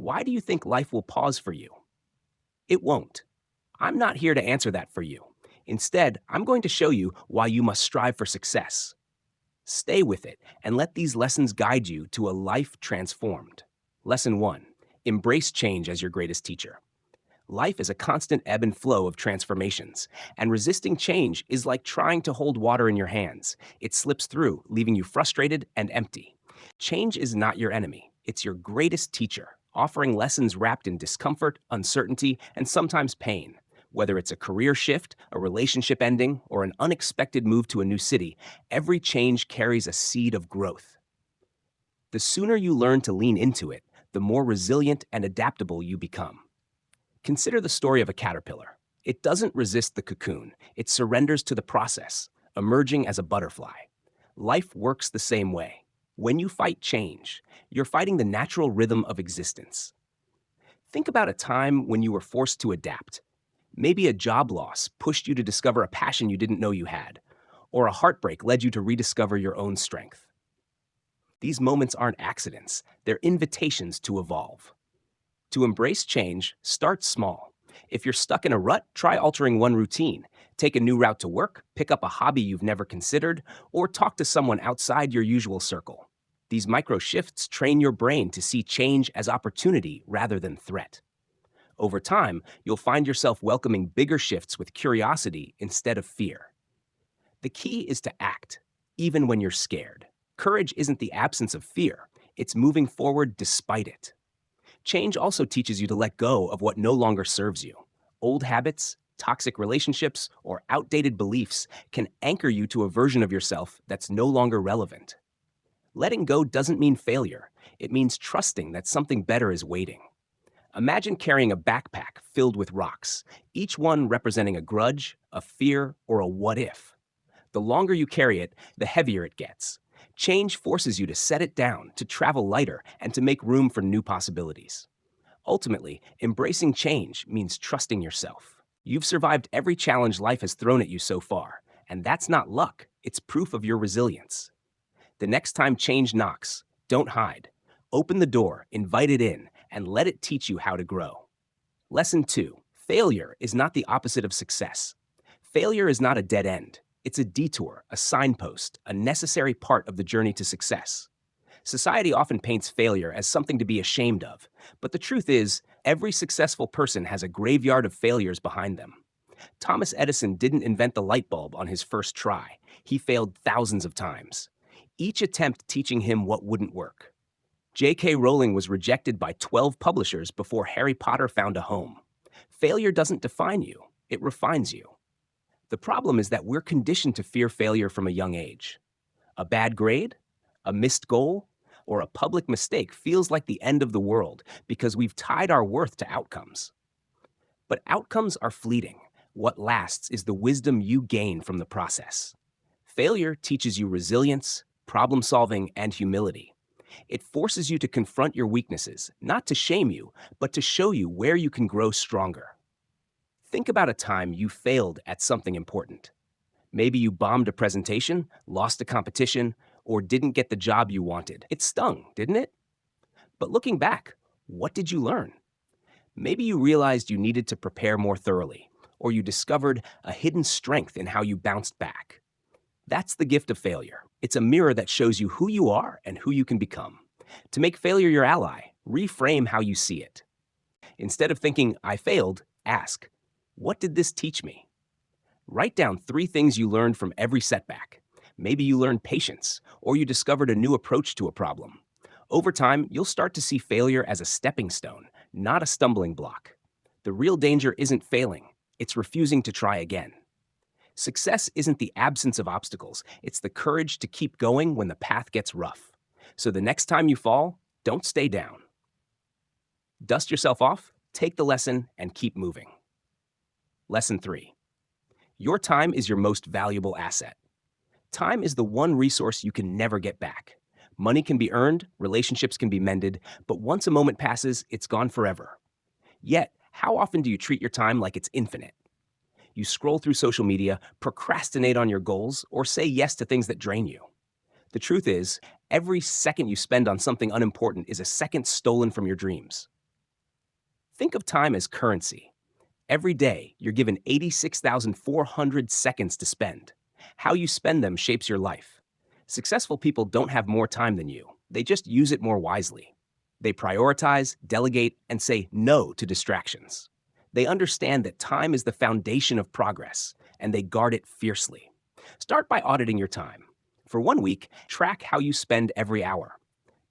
Why do you think life will pause for you? It won't. I'm not here to answer that for you. Instead, I'm going to show you why you must strive for success. Stay with it and let these lessons guide you to a life transformed. Lesson 1. Embrace change as your greatest teacher. Life is a constant ebb and flow of transformations, and resisting change is like trying to hold water in your hands. It slips through, leaving you frustrated and empty. Change is not your enemy, it's your greatest teacher, offering lessons wrapped in discomfort, uncertainty, and sometimes pain. Whether it's a career shift, a relationship ending, or an unexpected move to a new city, every change carries a seed of growth. The sooner you learn to lean into it, the more resilient and adaptable you become. Consider the story of a caterpillar. It doesn't resist the cocoon, it surrenders to the process, emerging as a butterfly. Life works the same way. When you fight change, you're fighting the natural rhythm of existence. Think about a time when you were forced to adapt. Maybe a job loss pushed you to discover a passion you didn't know you had, or a heartbreak led you to rediscover your own strength. These moments aren't accidents, they're invitations to evolve. To embrace change, start small. If you're stuck in a rut, try altering one routine. Take a new route to work, pick up a hobby you've never considered, or talk to someone outside your usual circle. These micro shifts train your brain to see change as opportunity rather than threat. Over time, you'll find yourself welcoming bigger shifts with curiosity instead of fear. The key is to act, even when you're scared. Courage isn't the absence of fear, it's moving forward despite it. Change also teaches you to let go of what no longer serves you. Old habits, toxic relationships, or outdated beliefs can anchor you to a version of yourself that's no longer relevant. Letting go doesn't mean failure. It means trusting that something better is waiting. Imagine carrying a backpack filled with rocks, each one representing a grudge, a fear, or a what if. The longer you carry it, the heavier it gets. Change forces you to set it down, to travel lighter, and to make room for new possibilities. Ultimately, embracing change means trusting yourself. You've survived every challenge life has thrown at you so far, and that's not luck, it's proof of your resilience. The next time change knocks, don't hide. Open the door, invite it in, and let it teach you how to grow. Lesson 2. Failure is not the opposite of success. Failure is not a dead end. It's a detour, a signpost, a necessary part of the journey to success. Society often paints failure as something to be ashamed of, but the truth is, every successful person has a graveyard of failures behind them. Thomas Edison didn't invent the light bulb on his first try. He failed thousands of times, each attempt teaching him what wouldn't work. J.K. Rowling was rejected by 12 publishers before Harry Potter found a home. Failure doesn't define you, it refines you. The problem is that we're conditioned to fear failure from a young age. A bad grade, a missed goal, or a public mistake feels like the end of the world because we've tied our worth to outcomes. But outcomes are fleeting. What lasts is the wisdom you gain from the process. Failure teaches you resilience, problem solving, and humility. It forces you to confront your weaknesses, not to shame you, but to show you where you can grow stronger. Think about a time you failed at something important. Maybe you bombed a presentation, lost a competition, or didn't get the job you wanted. It stung, didn't it? But looking back, what did you learn? Maybe you realized you needed to prepare more thoroughly, or you discovered a hidden strength in how you bounced back. That's the gift of failure. It's a mirror that shows you who you are and who you can become. To make failure your ally, reframe how you see it. Instead of thinking, I failed, ask, what did this teach me? Write down 3 things you learned from every setback. Maybe you learned patience, or you discovered a new approach to a problem. Over time, you'll start to see failure as a stepping stone, not a stumbling block. The real danger isn't failing, it's refusing to try again. Success isn't the absence of obstacles, it's the courage to keep going when the path gets rough. So the next time you fall, don't stay down. Dust yourself off, take the lesson, and keep moving. Lesson 3. Your time is your most valuable asset. Time is the one resource you can never get back. Money can be earned, relationships can be mended, but once a moment passes, it's gone forever. Yet, how often do you treat your time like it's infinite? You scroll through social media, procrastinate on your goals, or say yes to things that drain you. The truth is, every second you spend on something unimportant is a second stolen from your dreams. Think of time as currency. Every day, you're given 86,400 seconds to spend. How you spend them shapes your life. Successful people don't have more time than you, they just use it more wisely. They prioritize, delegate, and say no to distractions. They understand that time is the foundation of progress, and they guard it fiercely. Start by auditing your time. For 1 week, track how you spend every hour.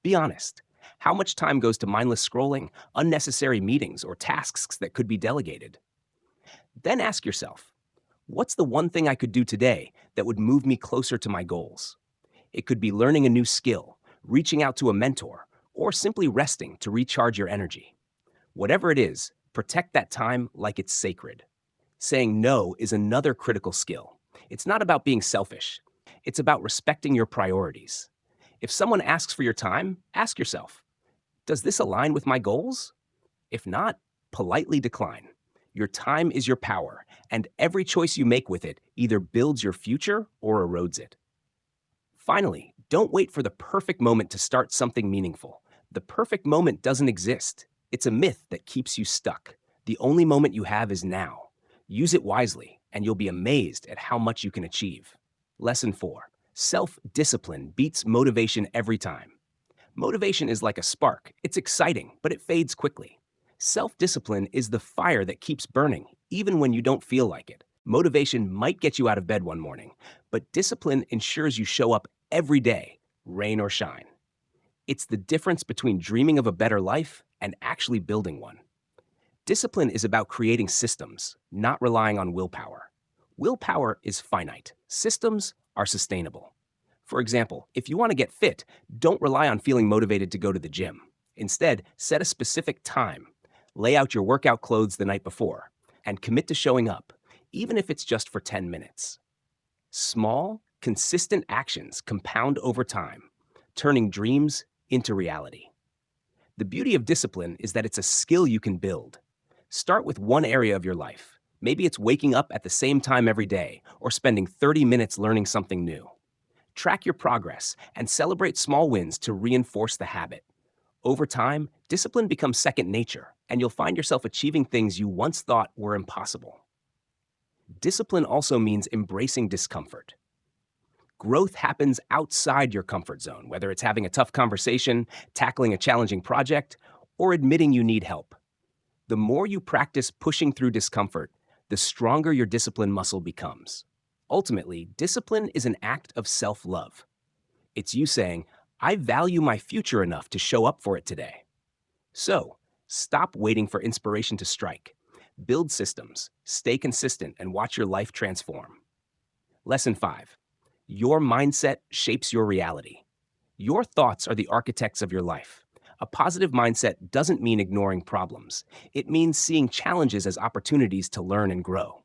Be honest. How much time goes to mindless scrolling, unnecessary meetings, or tasks that could be delegated? Then ask yourself, what's the one thing I could do today that would move me closer to my goals? It could be learning a new skill, reaching out to a mentor, or simply resting to recharge your energy. Whatever it is, protect that time like it's sacred. Saying no is another critical skill. It's not about being selfish. It's about respecting your priorities. If someone asks for your time, ask yourself, does this align with my goals? If not, politely decline. Your time is your power, and every choice you make with it either builds your future or erodes it. Finally, don't wait for the perfect moment to start something meaningful. The perfect moment doesn't exist. It's a myth that keeps you stuck. The only moment you have is now. Use it wisely, and you'll be amazed at how much you can achieve. Lesson 4. Self-discipline beats motivation every time. Motivation is like a spark. It's exciting, but it fades quickly. Self-discipline is the fire that keeps burning, even when you don't feel like it. Motivation might get you out of bed one morning, but discipline ensures you show up every day, rain or shine. It's the difference between dreaming of a better life and actually building one. Discipline is about creating systems, not relying on willpower. Willpower is finite. Systems are sustainable. For example, if you want to get fit, don't rely on feeling motivated to go to the gym. Instead, set a specific time. Lay out your workout clothes the night before, and commit to showing up, even if it's just for 10 minutes. Small, consistent actions compound over time, turning dreams into reality. The beauty of discipline is that it's a skill you can build. Start with one area of your life. Maybe it's waking up at the same time every day, or spending 30 minutes learning something new. Track your progress and celebrate small wins to reinforce the habit. Over time, discipline becomes second nature, and you'll find yourself achieving things you once thought were impossible. Discipline also means embracing discomfort. Growth happens outside your comfort zone, whether it's having a tough conversation, tackling a challenging project, or admitting you need help. The more you practice pushing through discomfort, the stronger your discipline muscle becomes. Ultimately, discipline is an act of self-love. It's you saying, I value my future enough to show up for it today. So, stop waiting for inspiration to strike. Build systems, stay consistent, and watch your life transform. Lesson 5. Your mindset shapes your reality. Your thoughts are the architects of your life. A positive mindset doesn't mean ignoring problems. It means seeing challenges as opportunities to learn and grow.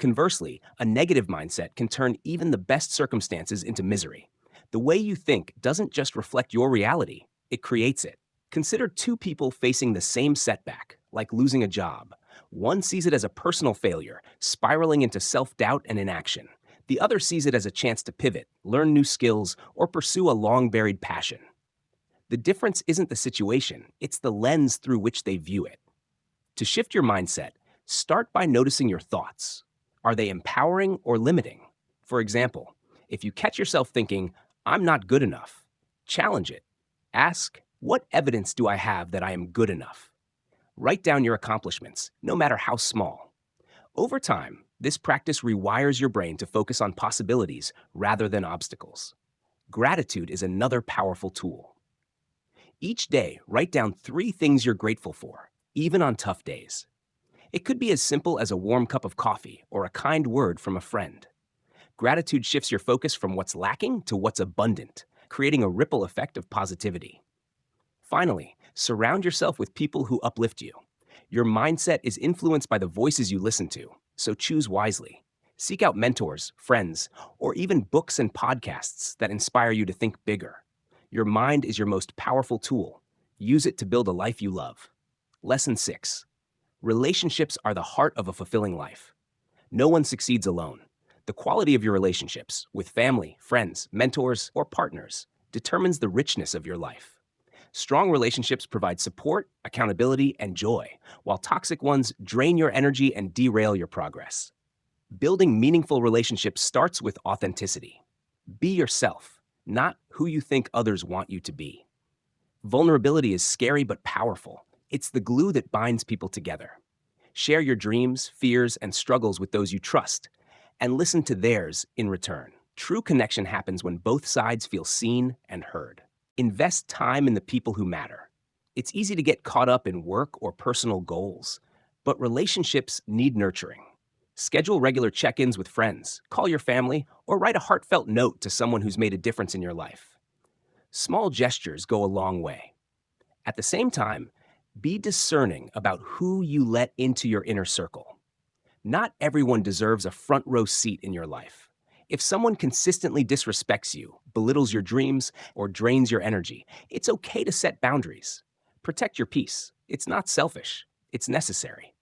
Conversely, a negative mindset can turn even the best circumstances into misery. The way you think doesn't just reflect your reality, it creates it. Consider two people facing the same setback, like losing a job. One sees it as a personal failure, spiraling into self-doubt and inaction. The other sees it as a chance to pivot, learn new skills, or pursue a long-buried passion. The difference isn't the situation, it's the lens through which they view it. To shift your mindset, start by noticing your thoughts. Are they empowering or limiting? For example, if you catch yourself thinking, I'm not good enough, challenge it. Ask, what evidence do I have that I am good enough? Write down your accomplishments, no matter how small. Over time, this practice rewires your brain to focus on possibilities rather than obstacles. Gratitude is another powerful tool. Each day, write down 3 things you're grateful for, even on tough days. It could be as simple as a warm cup of coffee or a kind word from a friend. Gratitude shifts your focus from what's lacking to what's abundant, creating a ripple effect of positivity. Finally, surround yourself with people who uplift you. Your mindset is influenced by the voices you listen to, so choose wisely. Seek out mentors, friends, or even books and podcasts that inspire you to think bigger. Your mind is your most powerful tool. Use it to build a life you love. Lesson 6. Relationships are the heart of a fulfilling life. No one succeeds alone. The quality of your relationships with family, friends, mentors, or partners determines the richness of your life. Strong relationships provide support, accountability, and joy, while toxic ones drain your energy and derail your progress. Building meaningful relationships starts with authenticity. Be yourself, not who you think others want you to be. Vulnerability is scary but powerful. It's the glue that binds people together. Share your dreams, fears, and struggles with those you trust, and listen to theirs in return. True connection happens when both sides feel seen and heard. Invest time in the people who matter. It's easy to get caught up in work or personal goals, but relationships need nurturing. Schedule regular check-ins with friends, call your family, or write a heartfelt note to someone who's made a difference in your life. Small gestures go a long way. At the same time, be discerning about who you let into your inner circle. Not everyone deserves a front row seat in your life. If someone consistently disrespects you, belittles your dreams, or drains your energy, it's okay to set boundaries. Protect your peace. It's not selfish. It's necessary.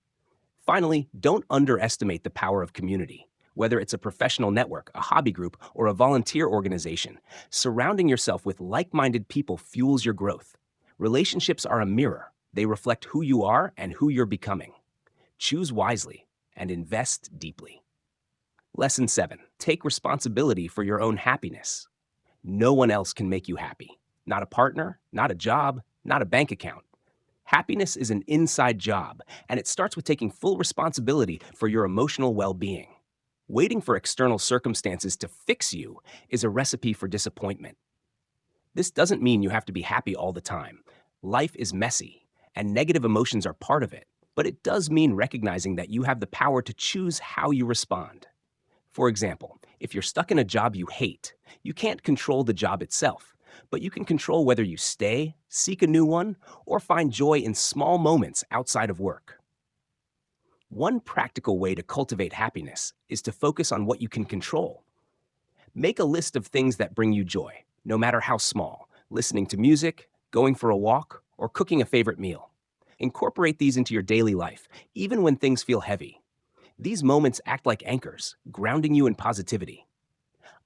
Finally, don't underestimate the power of community. Whether it's a professional network, a hobby group, or a volunteer organization, surrounding yourself with like-minded people fuels your growth. Relationships are a mirror. They reflect who you are and who you're becoming. Choose wisely and invest deeply. Lesson 7. Take responsibility for your own happiness. No one else can make you happy. Not a partner, not a job, not a bank account. Happiness is an inside job, and it starts with taking full responsibility for your emotional well-being. Waiting for external circumstances to fix you is a recipe for disappointment. This doesn't mean you have to be happy all the time. Life is messy, and negative emotions are part of it, but it does mean recognizing that you have the power to choose how you respond. For example, if you're stuck in a job you hate, you can't control the job itself, but you can control whether you stay, seek a new one, or find joy in small moments outside of work. One practical way to cultivate happiness is to focus on what you can control. Make a list of things that bring you joy, no matter how small: listening to music, going for a walk, or cooking a favorite meal. Incorporate these into your daily life, even when things feel heavy. These moments act like anchors, grounding you in positivity.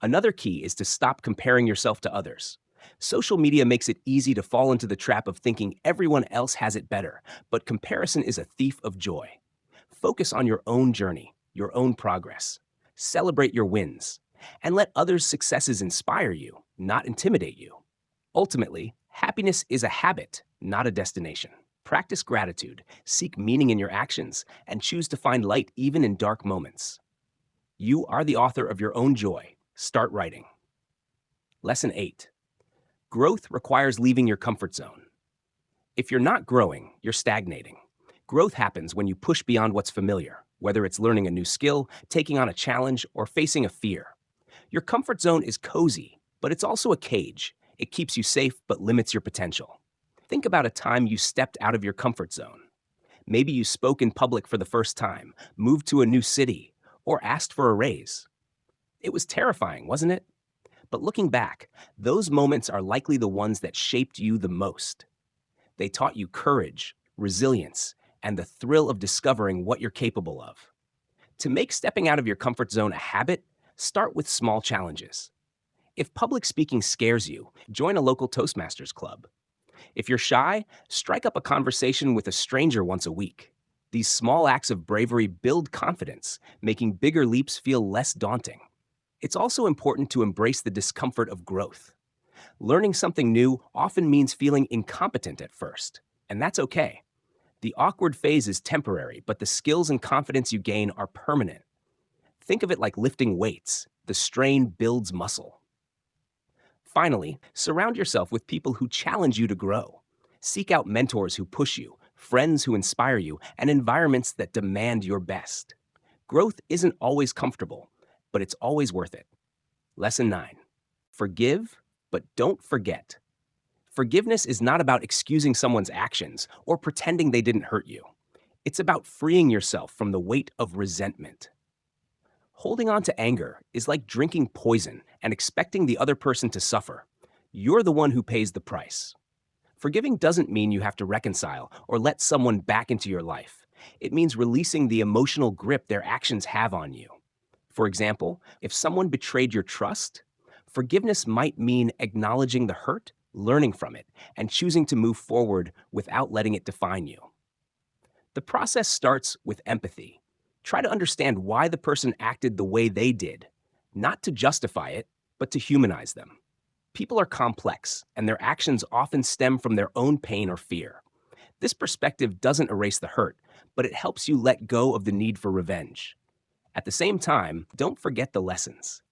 Another key is to stop comparing yourself to others. Social media makes it easy to fall into the trap of thinking everyone else has it better, but comparison is a thief of joy. Focus on your own journey, your own progress. Celebrate your wins, and let others' successes inspire you, not intimidate you. Ultimately, happiness is a habit, not a destination. Practice gratitude, seek meaning in your actions, and choose to find light even in dark moments. You are the author of your own joy. Start writing. Lesson 8. Growth requires leaving your comfort zone. If you're not growing, you're stagnating. Growth happens when you push beyond what's familiar, whether it's learning a new skill, taking on a challenge, or facing a fear. Your comfort zone is cozy, but it's also a cage. It keeps you safe but limits your potential. Think about a time you stepped out of your comfort zone. Maybe you spoke in public for the first time, moved to a new city, or asked for a raise. It was terrifying, wasn't it? But looking back, those moments are likely the ones that shaped you the most. They taught you courage, resilience, and the thrill of discovering what you're capable of. To make stepping out of your comfort zone a habit, start with small challenges. If public speaking scares you, join a local Toastmasters club. If you're shy, strike up a conversation with a stranger once a week. These small acts of bravery build confidence, making bigger leaps feel less daunting. It's also important to embrace the discomfort of growth. Learning something new often means feeling incompetent at first, and that's okay. The awkward phase is temporary, but the skills and confidence you gain are permanent. Think of it like lifting weights. The strain builds muscle. Finally, surround yourself with people who challenge you to grow. Seek out mentors who push you, friends who inspire you, and environments that demand your best. Growth isn't always comfortable, but it's always worth it. Lesson 9. Forgive, but don't forget. Forgiveness is not about excusing someone's actions or pretending they didn't hurt you. It's about freeing yourself from the weight of resentment. Holding on to anger is like drinking poison and expecting the other person to suffer. You're the one who pays the price. Forgiving doesn't mean you have to reconcile or let someone back into your life. It means releasing the emotional grip their actions have on you. For example, if someone betrayed your trust, forgiveness might mean acknowledging the hurt, learning from it, and choosing to move forward without letting it define you. The process starts with empathy. Try to understand why the person acted the way they did, not to justify it, but to humanize them. People are complex, and their actions often stem from their own pain or fear. This perspective doesn't erase the hurt, but it helps you let go of the need for revenge. At the same time, don't forget the lessons.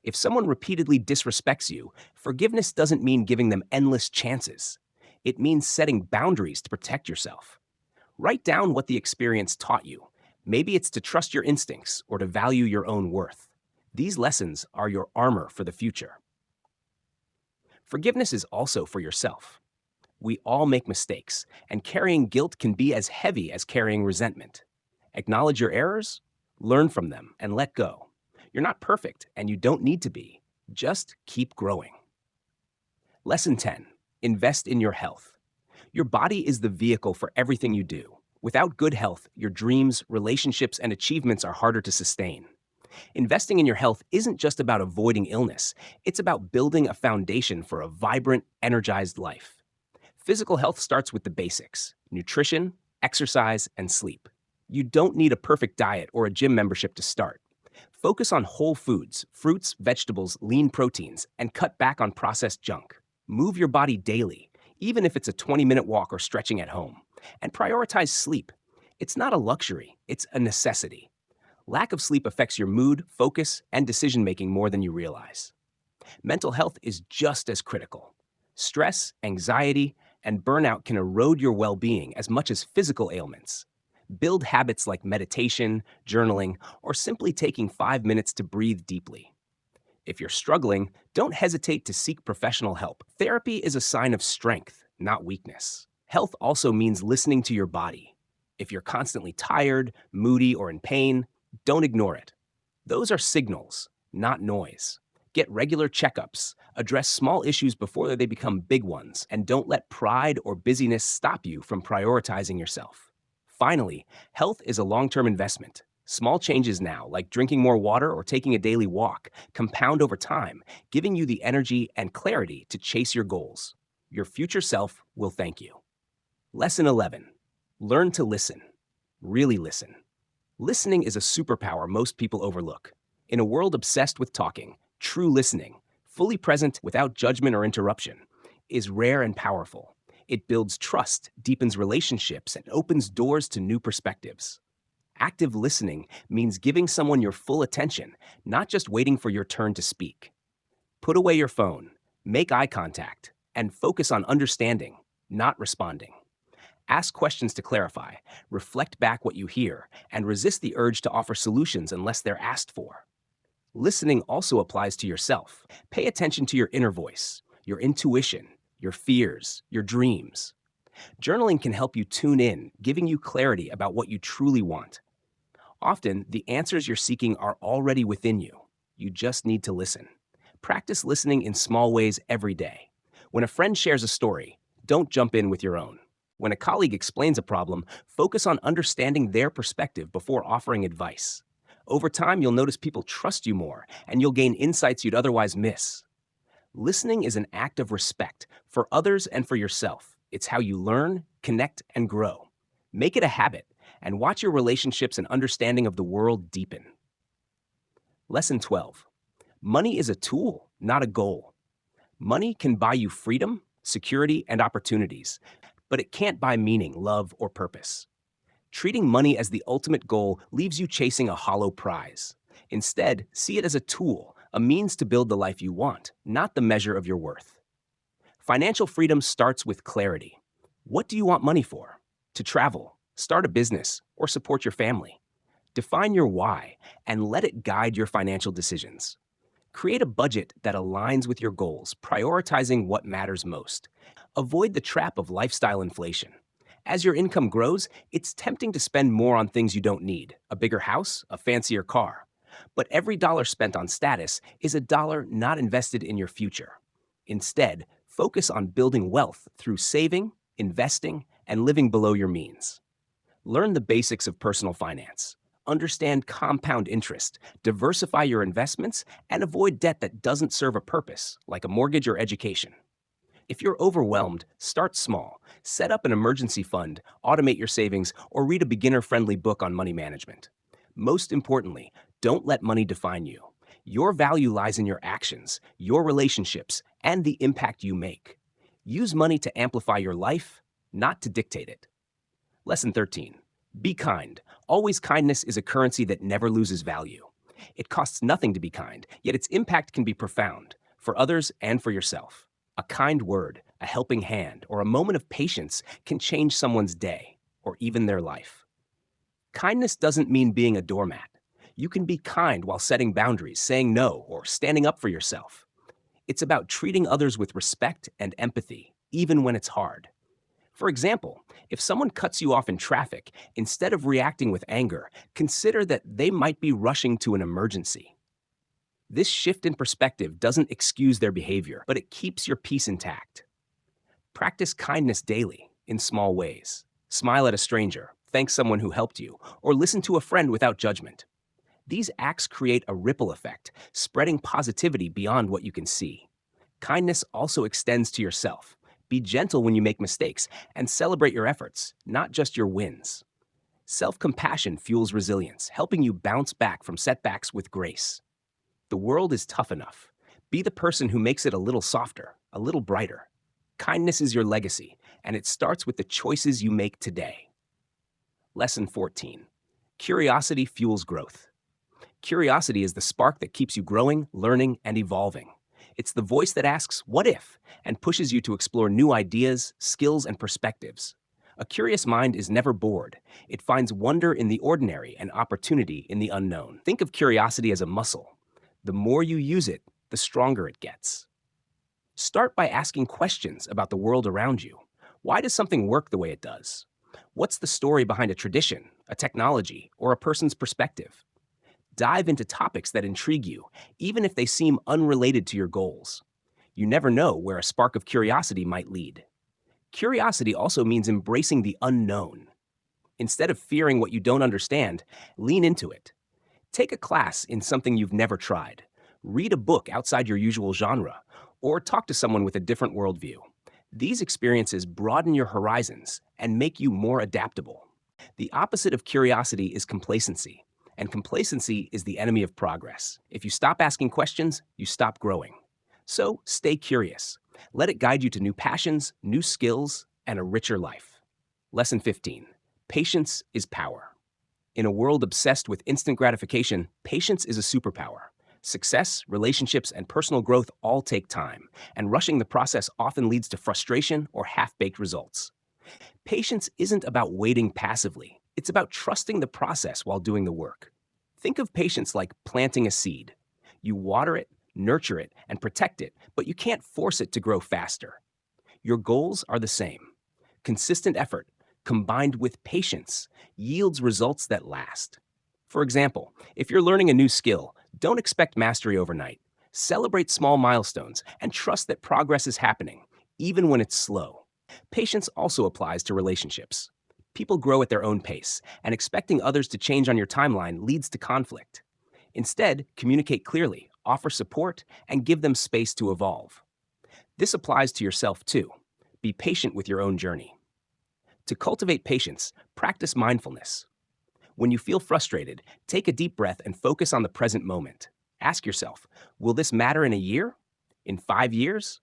If someone repeatedly disrespects you, forgiveness doesn't mean giving them endless chances. It means setting boundaries to protect yourself. Write down what the experience taught you. Maybe it's to trust your instincts or to value your own worth. These lessons are your armor for the future. Forgiveness is also for yourself. We all make mistakes, and carrying guilt can be as heavy as carrying resentment. Acknowledge your errors, learn from them, and let go. You're not perfect, and you don't need to be. Just keep growing. Lesson 10. Invest in your health. Your body is the vehicle for everything you do. Without good health, your dreams, relationships, and achievements are harder to sustain. Investing in your health isn't just about avoiding illness, it's about building a foundation for a vibrant, energized life. Physical health starts with the basics: nutrition, exercise, and sleep. You don't need a perfect diet or a gym membership to start. Focus on whole foods, fruits, vegetables, lean proteins, and cut back on processed junk. Move your body daily, even if it's a 20-minute walk or stretching at home. And prioritize sleep. It's not a luxury, it's a necessity. Lack of sleep affects your mood, focus, and decision-making more than you realize. Mental health is just as critical. Stress, anxiety, and burnout can erode your well-being as much as physical ailments. Build habits like meditation, journaling, or simply taking 5 minutes to breathe deeply. If you're struggling, don't hesitate to seek professional help. Therapy is a sign of strength, not weakness. Health also means listening to your body. If you're constantly tired, moody, or in pain, don't ignore it. Those are signals, not noise. Get regular checkups, address small issues before they become big ones, and don't let pride or busyness stop you from prioritizing yourself. Finally, health is a long-term investment. Small changes now, like drinking more water or taking a daily walk, compound over time, giving you the energy and clarity to chase your goals. Your future self will thank you. Lesson 11. Learn to listen. Really listen. Listening is a superpower most people overlook. In a world obsessed with talking, true listening, fully present without judgment or interruption, is rare and powerful. It builds trust, deepens relationships, and opens doors to new perspectives. Active listening means giving someone your full attention, not just waiting for your turn to speak. Put away your phone, make eye contact, and focus on understanding, not responding. Ask questions to clarify, reflect back what you hear, and resist the urge to offer solutions unless they're asked for. Listening also applies to yourself. Pay attention to your inner voice, your intuition, your fears, your dreams. Journaling can help you tune in, giving you clarity about what you truly want. Often, the answers you're seeking are already within you. You just need to listen. Practice listening in small ways every day. When a friend shares a story, don't jump in with your own. When a colleague explains a problem, focus on understanding their perspective before offering advice. Over time, you'll notice people trust you more, and you'll gain insights you'd otherwise miss. Listening is an act of respect for others and for yourself. It's how you learn, connect, and grow. Make it a habit, and watch your relationships and understanding of the world deepen. Lesson 12. Money is a tool, not a goal. Money can buy you freedom, security, and opportunities, but it can't buy meaning, love, or purpose. Treating money as the ultimate goal leaves you chasing a hollow prize. Instead, see it as a tool, a means to build the life you want, not the measure of your worth. Financial freedom starts with clarity. What do you want money for? To travel, start a business, or support your family? Define your why and let it guide your financial decisions. Create a budget that aligns with your goals, prioritizing what matters most. Avoid the trap of lifestyle inflation. As your income grows, it's tempting to spend more on things you don't need, a bigger house, a fancier car. But every dollar spent on status is a dollar not invested in your future. Instead, focus on building wealth through saving, investing, and living below your means. Learn the basics of personal finance. Understand compound interest, diversify your investments, and avoid debt that doesn't serve a purpose, like a mortgage or education. If you're overwhelmed, start small. Set up an emergency fund, automate your savings, or read a beginner-friendly book on money management. Most importantly, don't let money define you. Your value lies in your actions, your relationships, and the impact you make. Use money to amplify your life, not to dictate it. Lesson 13. Be kind. Always kindness is a currency that never loses value. It costs nothing to be kind, yet its impact can be profound, for others and for yourself. A kind word, a helping hand, or a moment of patience can change someone's day, or even their life. Kindness doesn't mean being a doormat. You can be kind while setting boundaries, saying no, or standing up for yourself. It's about treating others with respect and empathy, even when it's hard. For example, if someone cuts you off in traffic, instead of reacting with anger, consider that they might be rushing to an emergency. This shift in perspective doesn't excuse their behavior, but it keeps your peace intact. Practice kindness daily, in small ways. Smile at a stranger, thank someone who helped you, or listen to a friend without judgment. These acts create a ripple effect, spreading positivity beyond what you can see. Kindness also extends to yourself. Be gentle when you make mistakes and celebrate your efforts, not just your wins. Self-compassion fuels resilience, helping you bounce back from setbacks with grace. The world is tough enough. Be the person who makes it a little softer, a little brighter. Kindness is your legacy, and it starts with the choices you make today. Lesson 14. Curiosity fuels growth. Curiosity is the spark that keeps you growing, learning, and evolving. It's the voice that asks, "What if?" and pushes you to explore new ideas, skills, and perspectives. A curious mind is never bored. It finds wonder in the ordinary and opportunity in the unknown. Think of curiosity as a muscle. The more you use it, the stronger it gets. Start by asking questions about the world around you. Why does something work the way it does? What's the story behind a tradition, a technology, or a person's perspective? Dive into topics that intrigue you, even if they seem unrelated to your goals. You never know where a spark of curiosity might lead. Curiosity also means embracing the unknown. Instead of fearing what you don't understand, lean into it. Take a class in something you've never tried. Read a book outside your usual genre, or talk to someone with a different worldview. These experiences broaden your horizons and make you more adaptable. The opposite of curiosity is complacency, and complacency is the enemy of progress. If you stop asking questions, you stop growing. So stay curious. Let it guide you to new passions, new skills, and a richer life. Lesson 15. Patience is power. In a world obsessed with instant gratification, patience is a superpower. Success, relationships, and personal growth all take time, and rushing the process often leads to frustration or half-baked results. Patience isn't about waiting passively. It's about trusting the process while doing the work. Think of patience like planting a seed. You water it, nurture it, and protect it, but you can't force it to grow faster. Your goals are the same. Consistent effort, combined with patience, yields results that last. For example, if you're learning a new skill, don't expect mastery overnight. Celebrate small milestones and trust that progress is happening, even when it's slow. Patience also applies to relationships. People grow at their own pace, and expecting others to change on your timeline leads to conflict. Instead, communicate clearly, offer support, and give them space to evolve. This applies to yourself too. Be patient with your own journey. To cultivate patience, practice mindfulness. When you feel frustrated, take a deep breath and focus on the present moment. Ask yourself, will this matter in a year? In 5 years?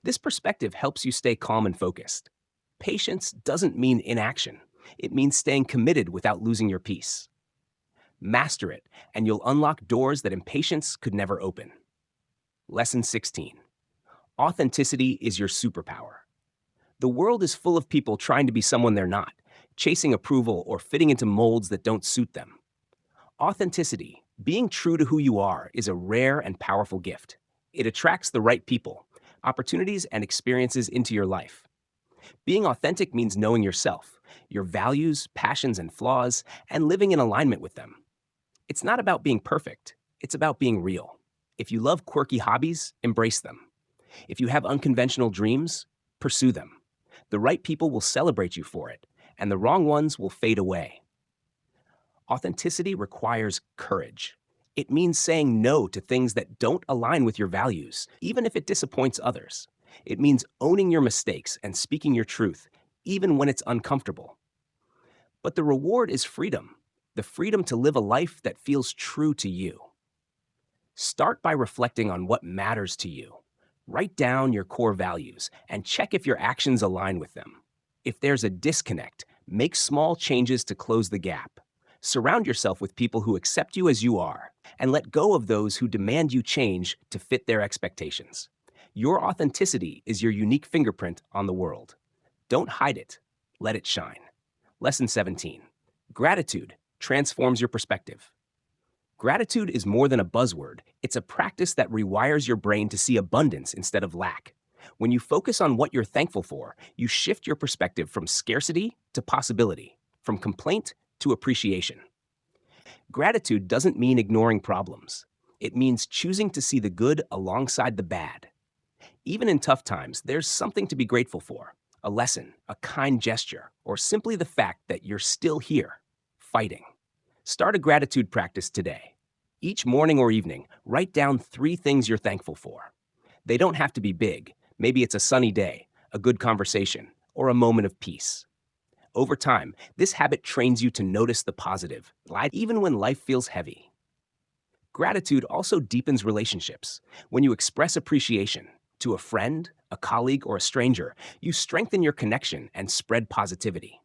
This perspective helps you stay calm and focused. Patience doesn't mean inaction. It means staying committed without losing your peace. Master it, and you'll unlock doors that impatience could never open. Lesson 16. Authenticity is your superpower. The world is full of people trying to be someone they're not, chasing approval or fitting into molds that don't suit them. Authenticity, being true to who you are, is a rare and powerful gift. It attracts the right people, opportunities, and experiences into your life. Being authentic means knowing yourself, your values, passions, and flaws, and living in alignment with them. It's not about being perfect. It's about being real. If you love quirky hobbies, embrace them. If you have unconventional dreams, pursue them. The right people will celebrate you for it, and the wrong ones will fade away. Authenticity requires courage. It means saying no to things that don't align with your values, even if it disappoints others. It means owning your mistakes and speaking your truth, even when it's uncomfortable. But the reward is freedom, the freedom to live a life that feels true to you. Start by reflecting on what matters to you. Write down your core values and check if your actions align with them. If there's a disconnect, make small changes to close the gap. Surround yourself with people who accept you as you are, and let go of those who demand you change to fit their expectations. Your authenticity is your unique fingerprint on the world. Don't hide it. Let it shine. Lesson 17. Gratitude transforms your perspective. Gratitude is more than a buzzword. It's a practice that rewires your brain to see abundance instead of lack. When you focus on what you're thankful for, you shift your perspective from scarcity to possibility, from complaint to appreciation. Gratitude doesn't mean ignoring problems. It means choosing to see the good alongside the bad. Even in tough times, there's something to be grateful for. A lesson, a kind gesture, or simply the fact that you're still here, fighting. Start a gratitude practice today. Each morning or evening, write down 3 things you're thankful for. They don't have to be big. Maybe it's a sunny day, a good conversation, or a moment of peace. Over time, this habit trains you to notice the positive, even when life feels heavy. Gratitude also deepens relationships. When you express appreciation to a friend, a colleague, or a stranger, you strengthen your connection and spread positivity.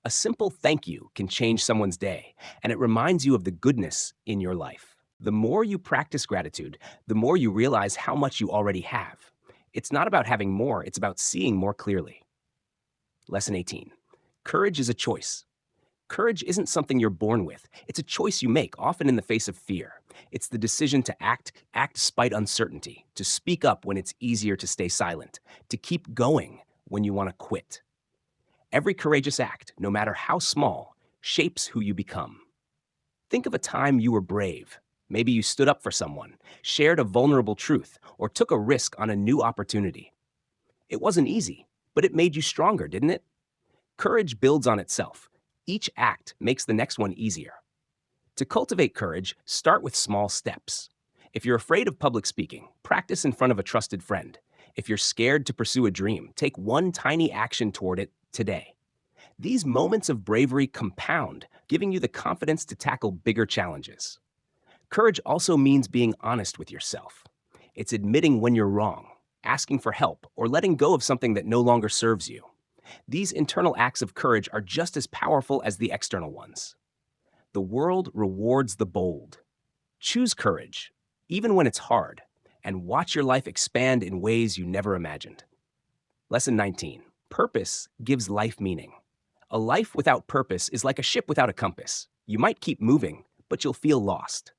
A simple thank you can change someone's day, and it reminds you of the goodness in your life. The more you practice gratitude, the more you realize how much you already have. It's not about having more, it's about seeing more clearly. Lesson 18. Courage is a choice. Courage isn't something you're born with. It's a choice you make, often in the face of fear. It's the decision to act despite uncertainty, to speak up when it's easier to stay silent, to keep going when you want to quit. Every courageous act, no matter how small, shapes who you become. Think of a time you were brave. Maybe you stood up for someone, shared a vulnerable truth, or took a risk on a new opportunity. It wasn't easy, but it made you stronger, didn't it? Courage builds on itself. Each act makes the next one easier. To cultivate courage, start with small steps. If you're afraid of public speaking, practice in front of a trusted friend. If you're scared to pursue a dream, take one tiny action toward it today. These moments of bravery compound, giving you the confidence to tackle bigger challenges. Courage also means being honest with yourself. It's admitting when you're wrong, asking for help, or letting go of something that no longer serves you. These internal acts of courage are just as powerful as the external ones. The world rewards the bold. Choose courage, even when it's hard, and watch your life expand in ways you never imagined. Lesson 19. Purpose gives life meaning. A life without purpose is like a ship without a compass. You might keep moving, but you'll feel lost.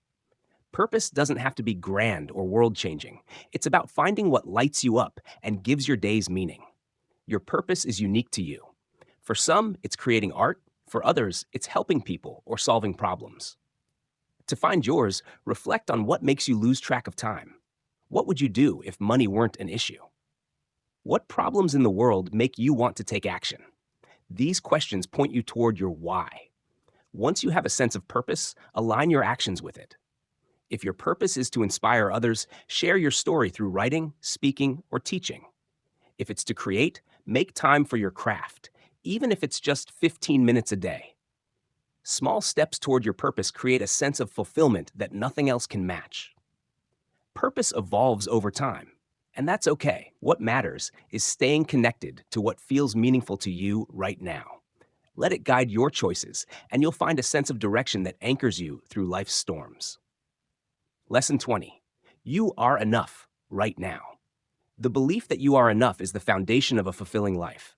Purpose doesn't have to be grand or world-changing. It's about finding what lights you up and gives your days meaning. Your purpose is unique to you. For some, it's creating art. For others, it's helping people or solving problems. To find yours, reflect on what makes you lose track of time. What would you do if money weren't an issue? What problems in the world make you want to take action? These questions point you toward your why. Once you have a sense of purpose, align your actions with it. If your purpose is to inspire others, share your story through writing, speaking, or teaching. If it's to create, make time for your craft, even if it's just 15 minutes a day. Small steps toward your purpose create a sense of fulfillment that nothing else can match. Purpose evolves over time, and that's okay. What matters is staying connected to what feels meaningful to you right now. Let it guide your choices, and you'll find a sense of direction that anchors you through life's storms. Lesson 20. You are enough right now. The belief that you are enough is the foundation of a fulfilling life.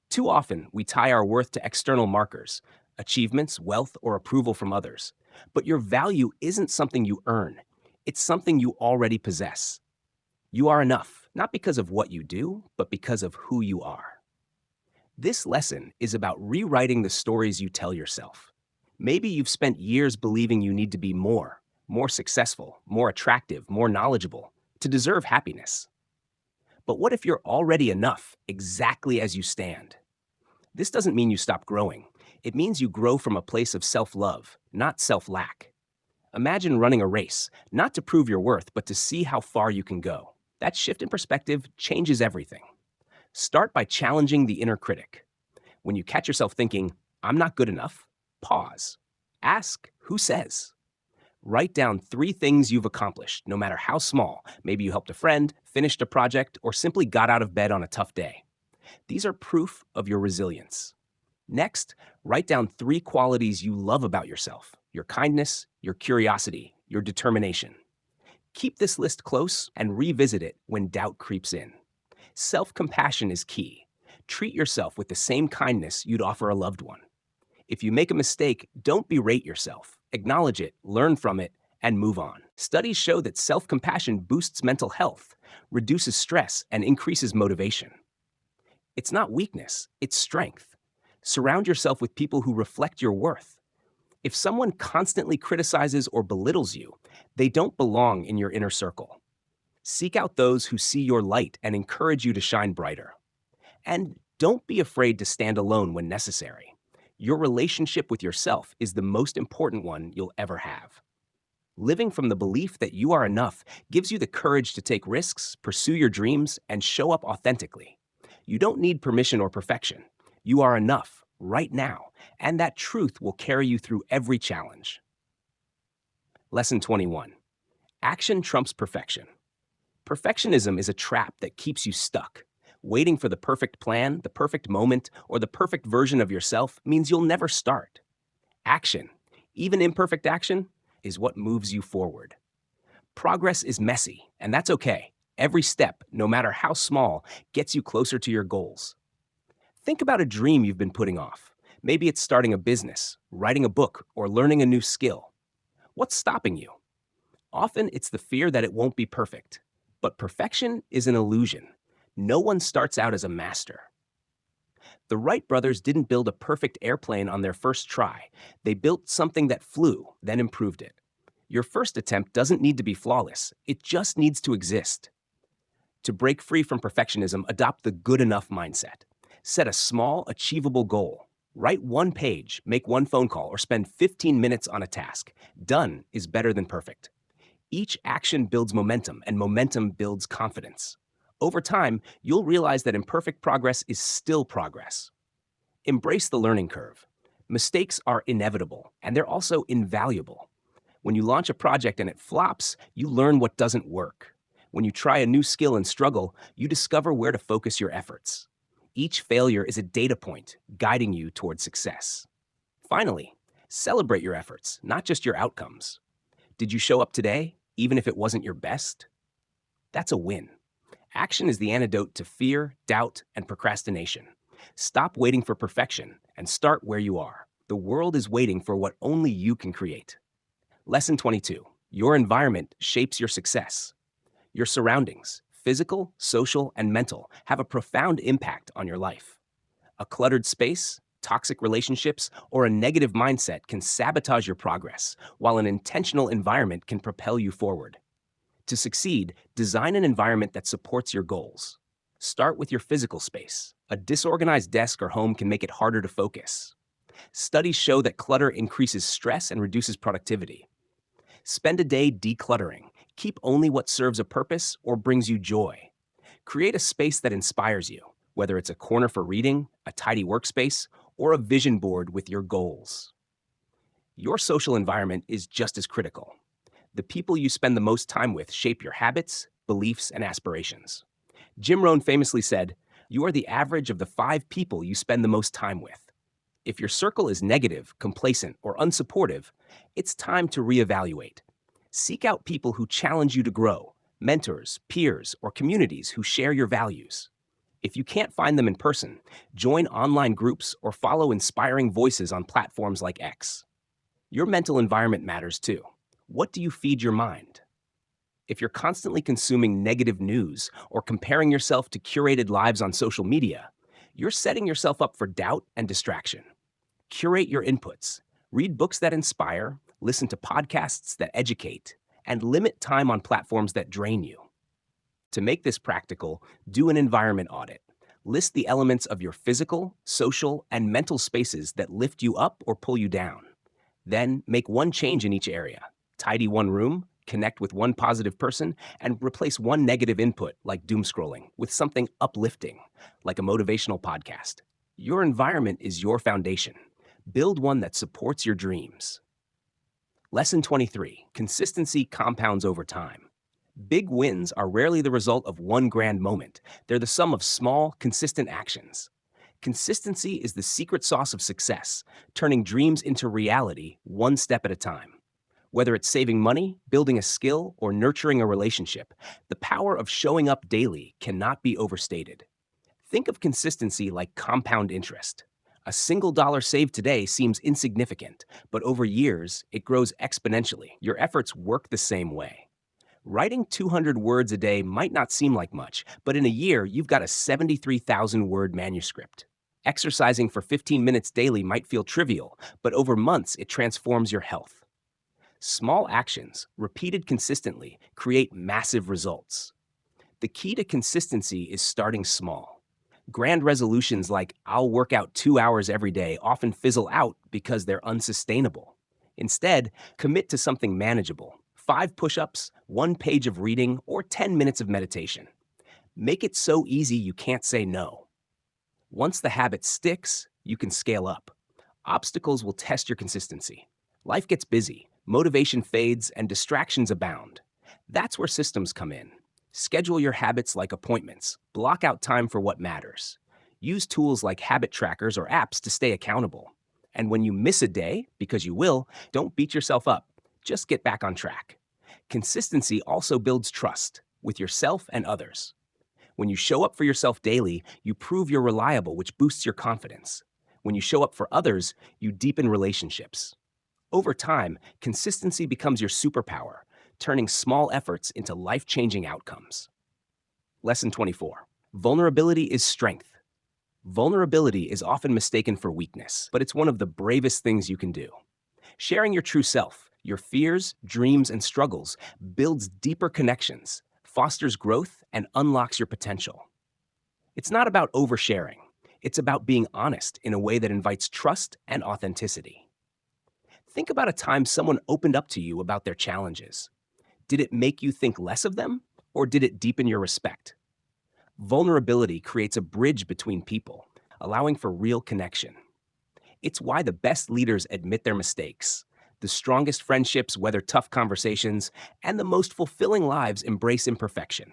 Too often, we tie our worth to external markers, achievements, wealth, or approval from others. But your value isn't something you earn. It's something you already possess. You are enough, not because of what you do, but because of who you are. This lesson is about rewriting the stories you tell yourself. Maybe you've spent years believing you need to be more successful, more attractive, more knowledgeable, to deserve happiness. But what if you're already enough, exactly as you stand? This doesn't mean you stop growing. It means you grow from a place of self-love, not self-lack. Imagine running a race, not to prove your worth, but to see how far you can go. That shift in perspective changes everything. Start by challenging the inner critic. When you catch yourself thinking, I'm not good enough, pause. Ask, who says? Write down 3 things you've accomplished, no matter how small. Maybe you helped a friend, finished a project, or simply got out of bed on a tough day. These are proof of your resilience. Next, write down 3 qualities you love about yourself: your kindness, your curiosity, your determination. Keep this list close and revisit it when doubt creeps in. Self-compassion is key. Treat yourself with the same kindness you'd offer a loved one. If you make a mistake, don't berate yourself. Acknowledge it, learn from it, and move on. Studies show that self-compassion boosts mental health, reduces stress, and increases motivation. It's not weakness, it's strength. Surround yourself with people who reflect your worth. If someone constantly criticizes or belittles you, they don't belong in your inner circle. Seek out those who see your light and encourage you to shine brighter. And don't be afraid to stand alone when necessary. Your relationship with yourself is the most important one you'll ever have. Living from the belief that you are enough gives you the courage to take risks, pursue your dreams, and show up authentically. You don't need permission or perfection. You are enough right now, and that truth will carry you through every challenge. Lesson 21. Action trumps perfection. Perfectionism is a trap that keeps you stuck. Waiting for the perfect plan, the perfect moment, or the perfect version of yourself means you'll never start. Action, even imperfect action, is what moves you forward. Progress is messy, and that's okay. Every step, no matter how small, gets you closer to your goals. Think about a dream you've been putting off. Maybe it's starting a business, writing a book, or learning a new skill. What's stopping you? Often it's the fear that it won't be perfect. But perfection is an illusion. No one starts out as a master. The Wright brothers didn't build a perfect airplane on their first try. They built something that flew, then improved it. Your first attempt doesn't need to be flawless. It just needs to exist. To break free from perfectionism, adopt the good enough mindset. Set a small, achievable goal. Write 1 page, make 1 phone call, or spend 15 minutes on a task. Done is better than perfect. Each action builds momentum, and momentum builds confidence. Over time, you'll realize that imperfect progress is still progress. Embrace the learning curve. Mistakes are inevitable, and they're also invaluable. When you launch a project and it flops, you learn what doesn't work. When you try a new skill and struggle, you discover where to focus your efforts. Each failure is a data point guiding you toward success. Finally, celebrate your efforts, not just your outcomes. Did you show up today, even if it wasn't your best? That's a win. Action is the antidote to fear, doubt, and procrastination. Stop waiting for perfection and start where you are. The world is waiting for what only you can create. Lesson 22. Your environment shapes your success. Your surroundings, physical, social, and mental, have a profound impact on your life. A cluttered space, toxic relationships, or a negative mindset can sabotage your progress, while an intentional environment can propel you forward. To succeed, design an environment that supports your goals. Start with your physical space. A disorganized desk or home can make it harder to focus. Studies show that clutter increases stress and reduces productivity. Spend a day decluttering. Keep only what serves a purpose or brings you joy. Create a space that inspires you, whether it's a corner for reading, a tidy workspace, or a vision board with your goals. Your social environment is just as critical. The people you spend the most time with shape your habits, beliefs, and aspirations. Jim Rohn famously said, "You are the average of the 5 people you spend the most time with." If your circle is negative, complacent, or unsupportive, it's time to reevaluate. Seek out people who challenge you to grow, mentors, peers, or communities who share your values. If you can't find them in person, join online groups or follow inspiring voices on platforms like X. Your mental environment matters too. What do you feed your mind? If you're constantly consuming negative news or comparing yourself to curated lives on social media, you're setting yourself up for doubt and distraction. Curate your inputs. Read books that inspire, listen to podcasts that educate, and limit time on platforms that drain you. To make this practical, do an environment audit. List the elements of your physical, social, and mental spaces that lift you up or pull you down. Then make one change in each area. Tidy one room, Connect with one positive person and replace one negative input, like doom scrolling, with something uplifting, like a motivational podcast. Your environment is your foundation. Build one that supports your dreams. Lesson 23: consistency compounds over time. Big wins are rarely the result of one grand moment. They're the sum of small, consistent actions. Consistency is the secret sauce of success, turning dreams into reality one step at a time. Whether it's saving money, building a skill, or nurturing a relationship, the power of showing up daily cannot be overstated. Think of consistency like compound interest. A single dollar saved today seems insignificant, but over years, it grows exponentially. Your efforts work the same way. Writing 200 words a day might not seem like much, but in a year, you've got a 73,000 word manuscript. Exercising for 15 minutes daily might feel trivial, but over months, it transforms your health. Small actions, repeated consistently, create massive results. The key to consistency is starting small. Grand resolutions like "I'll work out 2 hours every day" often fizzle out because they're unsustainable. Instead, commit to something manageable: 5 push-ups, 1 page of reading, or 10 minutes of meditation. Make it so easy you can't say no. Once the habit sticks, you can scale up. Obstacles will test your consistency. Life gets busy, motivation fades, and distractions abound. That's where systems come in. Schedule your habits like appointments. Block out time for what matters. Use tools like habit trackers or apps to stay accountable. And when you miss a day, because you will, don't beat yourself up. Just get back on track. Consistency also builds trust with yourself and others. When you show up for yourself daily, you prove you're reliable, which boosts your confidence. When you show up for others, you deepen relationships. Over time, consistency becomes your superpower, turning small efforts into life-changing outcomes. Lesson 24: vulnerability is strength. Vulnerability is often mistaken for weakness, but it's one of the bravest things you can do. Sharing your true self, your fears, dreams, and struggles builds deeper connections, fosters growth, and unlocks your potential. It's not about oversharing. It's about being honest in a way that invites trust and authenticity. Think about a time someone opened up to you about their challenges. Did it make you think less of them, or did it deepen your respect? Vulnerability creates a bridge between people, allowing for real connection. It's why the best leaders admit their mistakes. The strongest friendships weather tough conversations, and the most fulfilling lives embrace imperfection.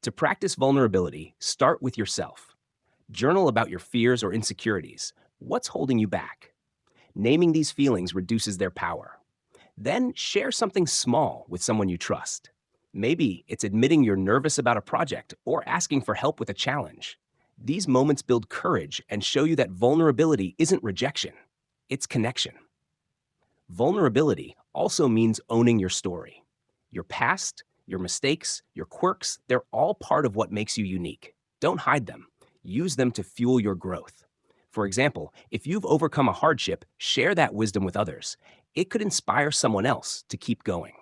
To practice vulnerability, start with yourself. Journal about your fears or insecurities. What's holding you back? Naming these feelings reduces their power. Then share something small with someone you trust. Maybe it's admitting you're nervous about a project or asking for help with a challenge. These moments build courage and show you that vulnerability isn't rejection, it's connection. Vulnerability also means owning your story. Your past, your mistakes, your quirks, they're all part of what makes you unique. Don't hide them. Use them to fuel your growth. For example, if you've overcome a hardship, share that wisdom with others. It could inspire someone else to keep going.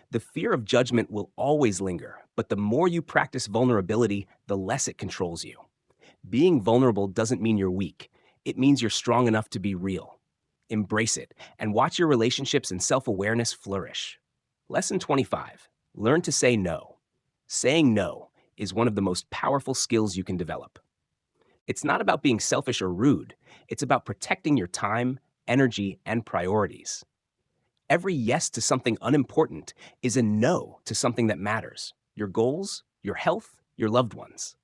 The fear of judgment will always linger, but the more you practice vulnerability, the less it controls you. Being vulnerable doesn't mean you're weak. It means you're strong enough to be real. Embrace it and watch your relationships and self-awareness flourish. Lesson 25: learn to say no. Saying no is one of the most powerful skills you can develop. It's not about being selfish or rude. It's about protecting your time, energy, and priorities. Every yes to something unimportant is a no to something that matters: your goals, your health, your loved ones.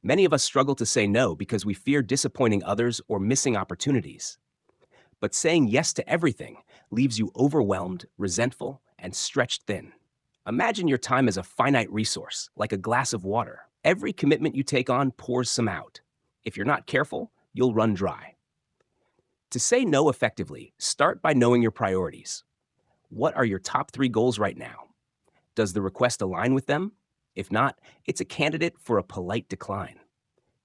Many of us struggle to say no because we fear disappointing others or missing opportunities. But saying yes to everything leaves you overwhelmed, resentful, and stretched thin. Imagine your time as a finite resource, like a glass of water. Every commitment you take on pours some out. If you're not careful, you'll run dry. To say no effectively, start by knowing your priorities. What are your top 3 goals right now? Does the request align with them? If not, it's a candidate for a polite decline.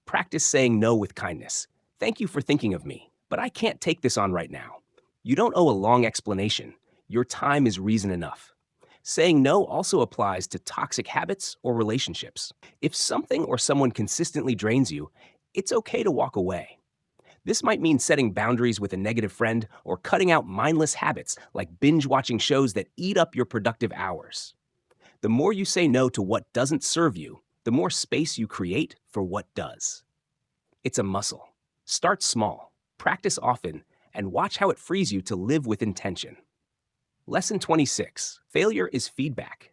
Practice saying no with kindness. Thank you for thinking of me, but I can't take this on right now. You don't owe a long explanation. Your time is reason enough. Saying no also applies to toxic habits or relationships. If something or someone consistently drains you, it's okay to walk away. This might mean setting boundaries with a negative friend or cutting out mindless habits like binge watching shows that eat up your productive hours. The more you say no to what doesn't serve you, the more space you create for what does. It's a muscle. Start small, practice often, and watch how it frees you to live with intention. Lesson 26. Failure is feedback.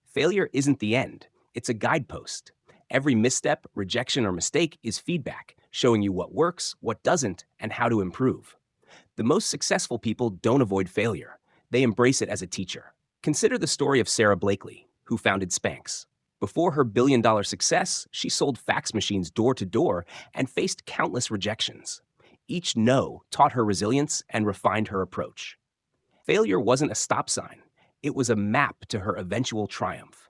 Failure isn't the end, it's a guidepost. Every misstep, rejection, or mistake is feedback, showing you what works, what doesn't, and how to improve. The most successful people don't avoid failure. They embrace it as a teacher. Consider the story of Sarah Blakely, who founded Spanx. Before her billion-dollar success, she sold fax machines door to door and faced countless rejections. Each no taught her resilience and refined her approach. Failure wasn't a stop sign. It was a map to her eventual triumph.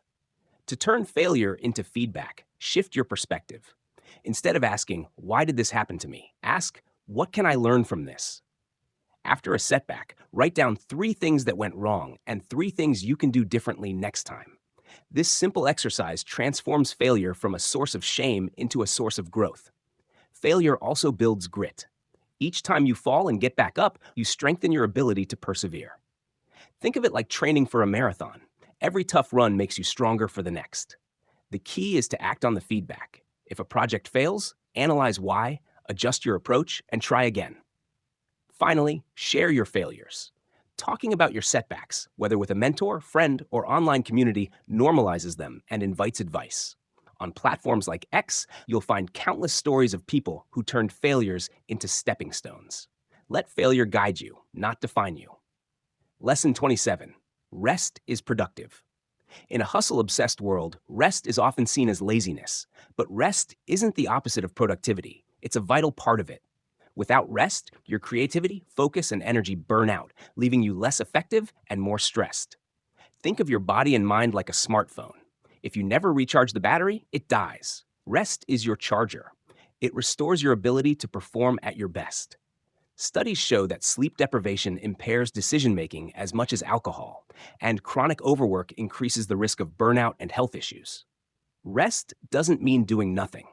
To turn failure into feedback, shift your perspective. Instead of asking, "Why did this happen to me?" ask, "What can I learn from this?" After a setback, write down 3 things that went wrong and 3 things you can do differently next time. This simple exercise transforms failure from a source of shame into a source of growth. Failure also builds grit. Each time you fall and get back up, you strengthen your ability to persevere. Think of it like training for a marathon. Every tough run makes you stronger for the next. The key is to act on the feedback. If a project fails, analyze why, adjust your approach, and try again. Finally, share your failures. Talking about your setbacks, whether with a mentor, friend, or online community, normalizes them and invites advice. On platforms like X, you'll find countless stories of people who turned failures into stepping stones. Let failure guide you, not define you. Lesson 27. Rest is productive. In a hustle-obsessed world, rest is often seen as laziness, but rest isn't the opposite of productivity. It's a vital part of it. Without rest, your creativity, focus, and energy burn out, leaving you less effective and more stressed. Think of your body and mind like a smartphone. If you never recharge the battery, it dies. Rest is your charger. It restores your ability to perform at your best. Studies show that sleep deprivation impairs decision-making as much as alcohol, and chronic overwork increases the risk of burnout and health issues. Rest doesn't mean doing nothing.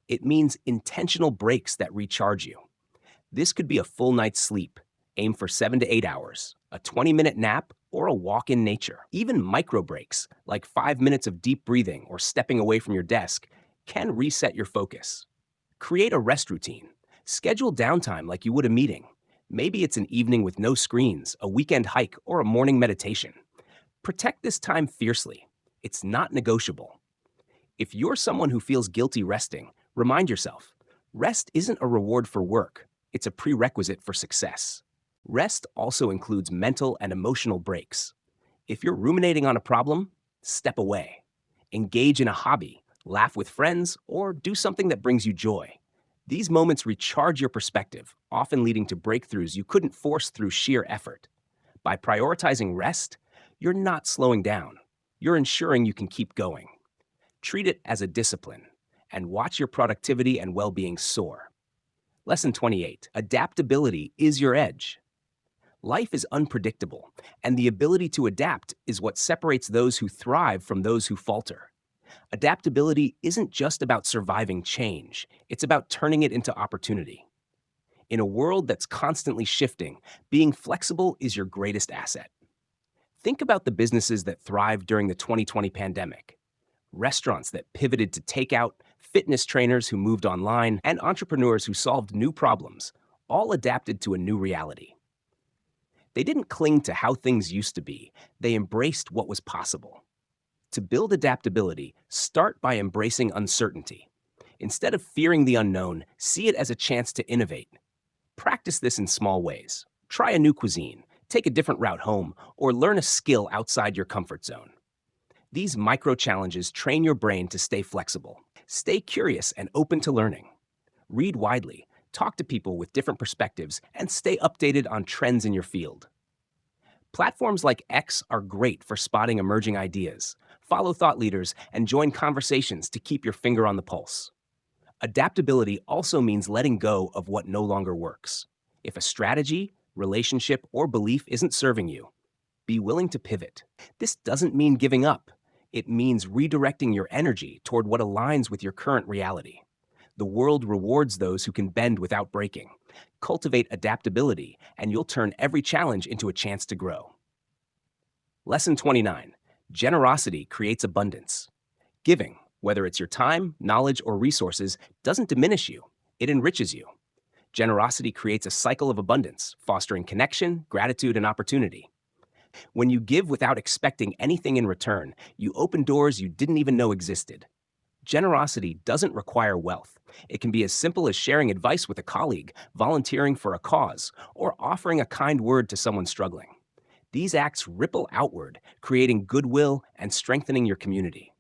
It means intentional breaks that recharge you. This could be a full night's sleep, aim for 7 to 8 hours, a 20-minute nap, or a walk in nature. Even micro breaks, like 5 minutes of deep breathing or stepping away from your desk, can reset your focus. Create a rest routine. Schedule downtime like you would a meeting. Maybe it's an evening with no screens, a weekend hike, or a morning meditation. Protect this time fiercely. It's not negotiable. If you're someone who feels guilty resting, remind yourself, rest isn't a reward for work. It's a prerequisite for success. Rest also includes mental and emotional breaks. If you're ruminating on a problem, step away. Engage in a hobby, laugh with friends, or do something that brings you joy. These moments recharge your perspective, often leading to breakthroughs you couldn't force through sheer effort. By prioritizing rest, you're not slowing down. You're ensuring you can keep going. Treat it as a discipline, and watch your productivity and well-being soar. Lesson 28. Adaptability is your edge. Life is unpredictable, and the ability to adapt is what separates those who thrive from those who falter. Adaptability isn't just about surviving change, it's about turning it into opportunity. In a world that's constantly shifting, being flexible is your greatest asset. Think about the businesses that thrived during the 2020 pandemic. Restaurants that pivoted to takeout, fitness trainers who moved online, and entrepreneurs who solved new problems, all adapted to a new reality. They didn't cling to how things used to be, they embraced what was possible. To build adaptability, start by embracing uncertainty. Instead of fearing the unknown, see it as a chance to innovate. Practice this in small ways. Try a new cuisine, take a different route home, or learn a skill outside your comfort zone. These micro-challenges train your brain to stay flexible. Stay curious and open to learning. Read widely, talk to people with different perspectives, and stay updated on trends in your field. Platforms like X are great for spotting emerging ideas. Follow thought leaders and join conversations to keep your finger on the pulse. Adaptability also means letting go of what no longer works. If a strategy, relationship, or belief isn't serving you, be willing to pivot. This doesn't mean giving up. It means redirecting your energy toward what aligns with your current reality. The world rewards those who can bend without breaking. Cultivate adaptability, and you'll turn every challenge into a chance to grow. Lesson 29. Generosity creates abundance. Giving, whether it's your time, knowledge, or resources, doesn't diminish you. It enriches you. Generosity creates a cycle of abundance, fostering connection, gratitude, and opportunity. When you give without expecting anything in return, you open doors you didn't even know existed. Generosity doesn't require wealth. It can be as simple as sharing advice with a colleague, volunteering for a cause, or offering a kind word to someone struggling. These acts ripple outward, creating goodwill and strengthening your community.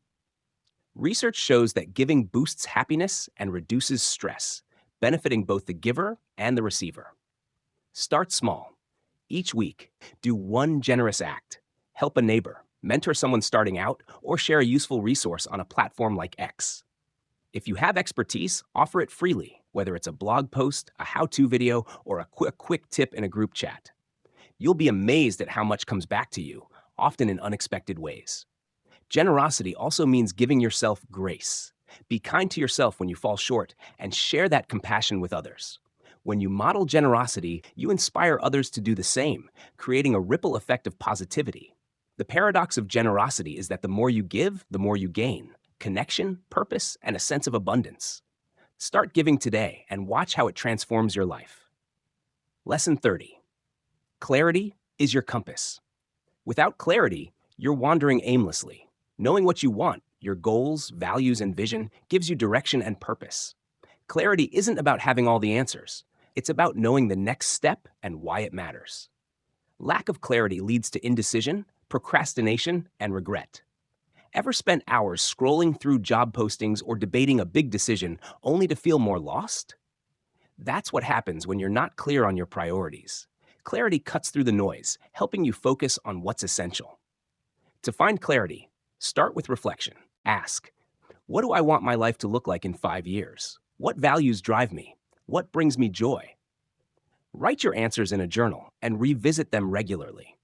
Research shows that giving boosts happiness and reduces stress, benefiting both the giver and the receiver. Start small. Each week, do one generous act. Help a neighbor, mentor someone starting out, or share a useful resource on a platform like X. If you have expertise, offer it freely, whether it's a blog post, a how-to video, or a quick tip in a group chat. You'll be amazed at how much comes back to you, often in unexpected ways. Generosity also means giving yourself grace. Be kind to yourself when you fall short, and share that compassion with others. When you model generosity, you inspire others to do the same, creating a ripple effect of positivity. The paradox of generosity is that the more you give, the more you gain connection, purpose, and a sense of abundance. Start giving today and watch how it transforms your life. Lesson 30. Clarity is your compass. Without clarity, you're wandering aimlessly. Knowing what you want, your goals, values, and vision, gives you direction and purpose. Clarity isn't about having all the answers. It's about knowing the next step and why it matters. Lack of clarity leads to indecision, procrastination, and regret. Ever spent hours scrolling through job postings or debating a big decision only to feel more lost? That's what happens when you're not clear on your priorities. Clarity cuts through the noise, helping you focus on what's essential. To find clarity, start with reflection. Ask, what do I want my life to look like in 5 years? What values drive me? What brings me joy? Write your answers in a journal and revisit them regularly.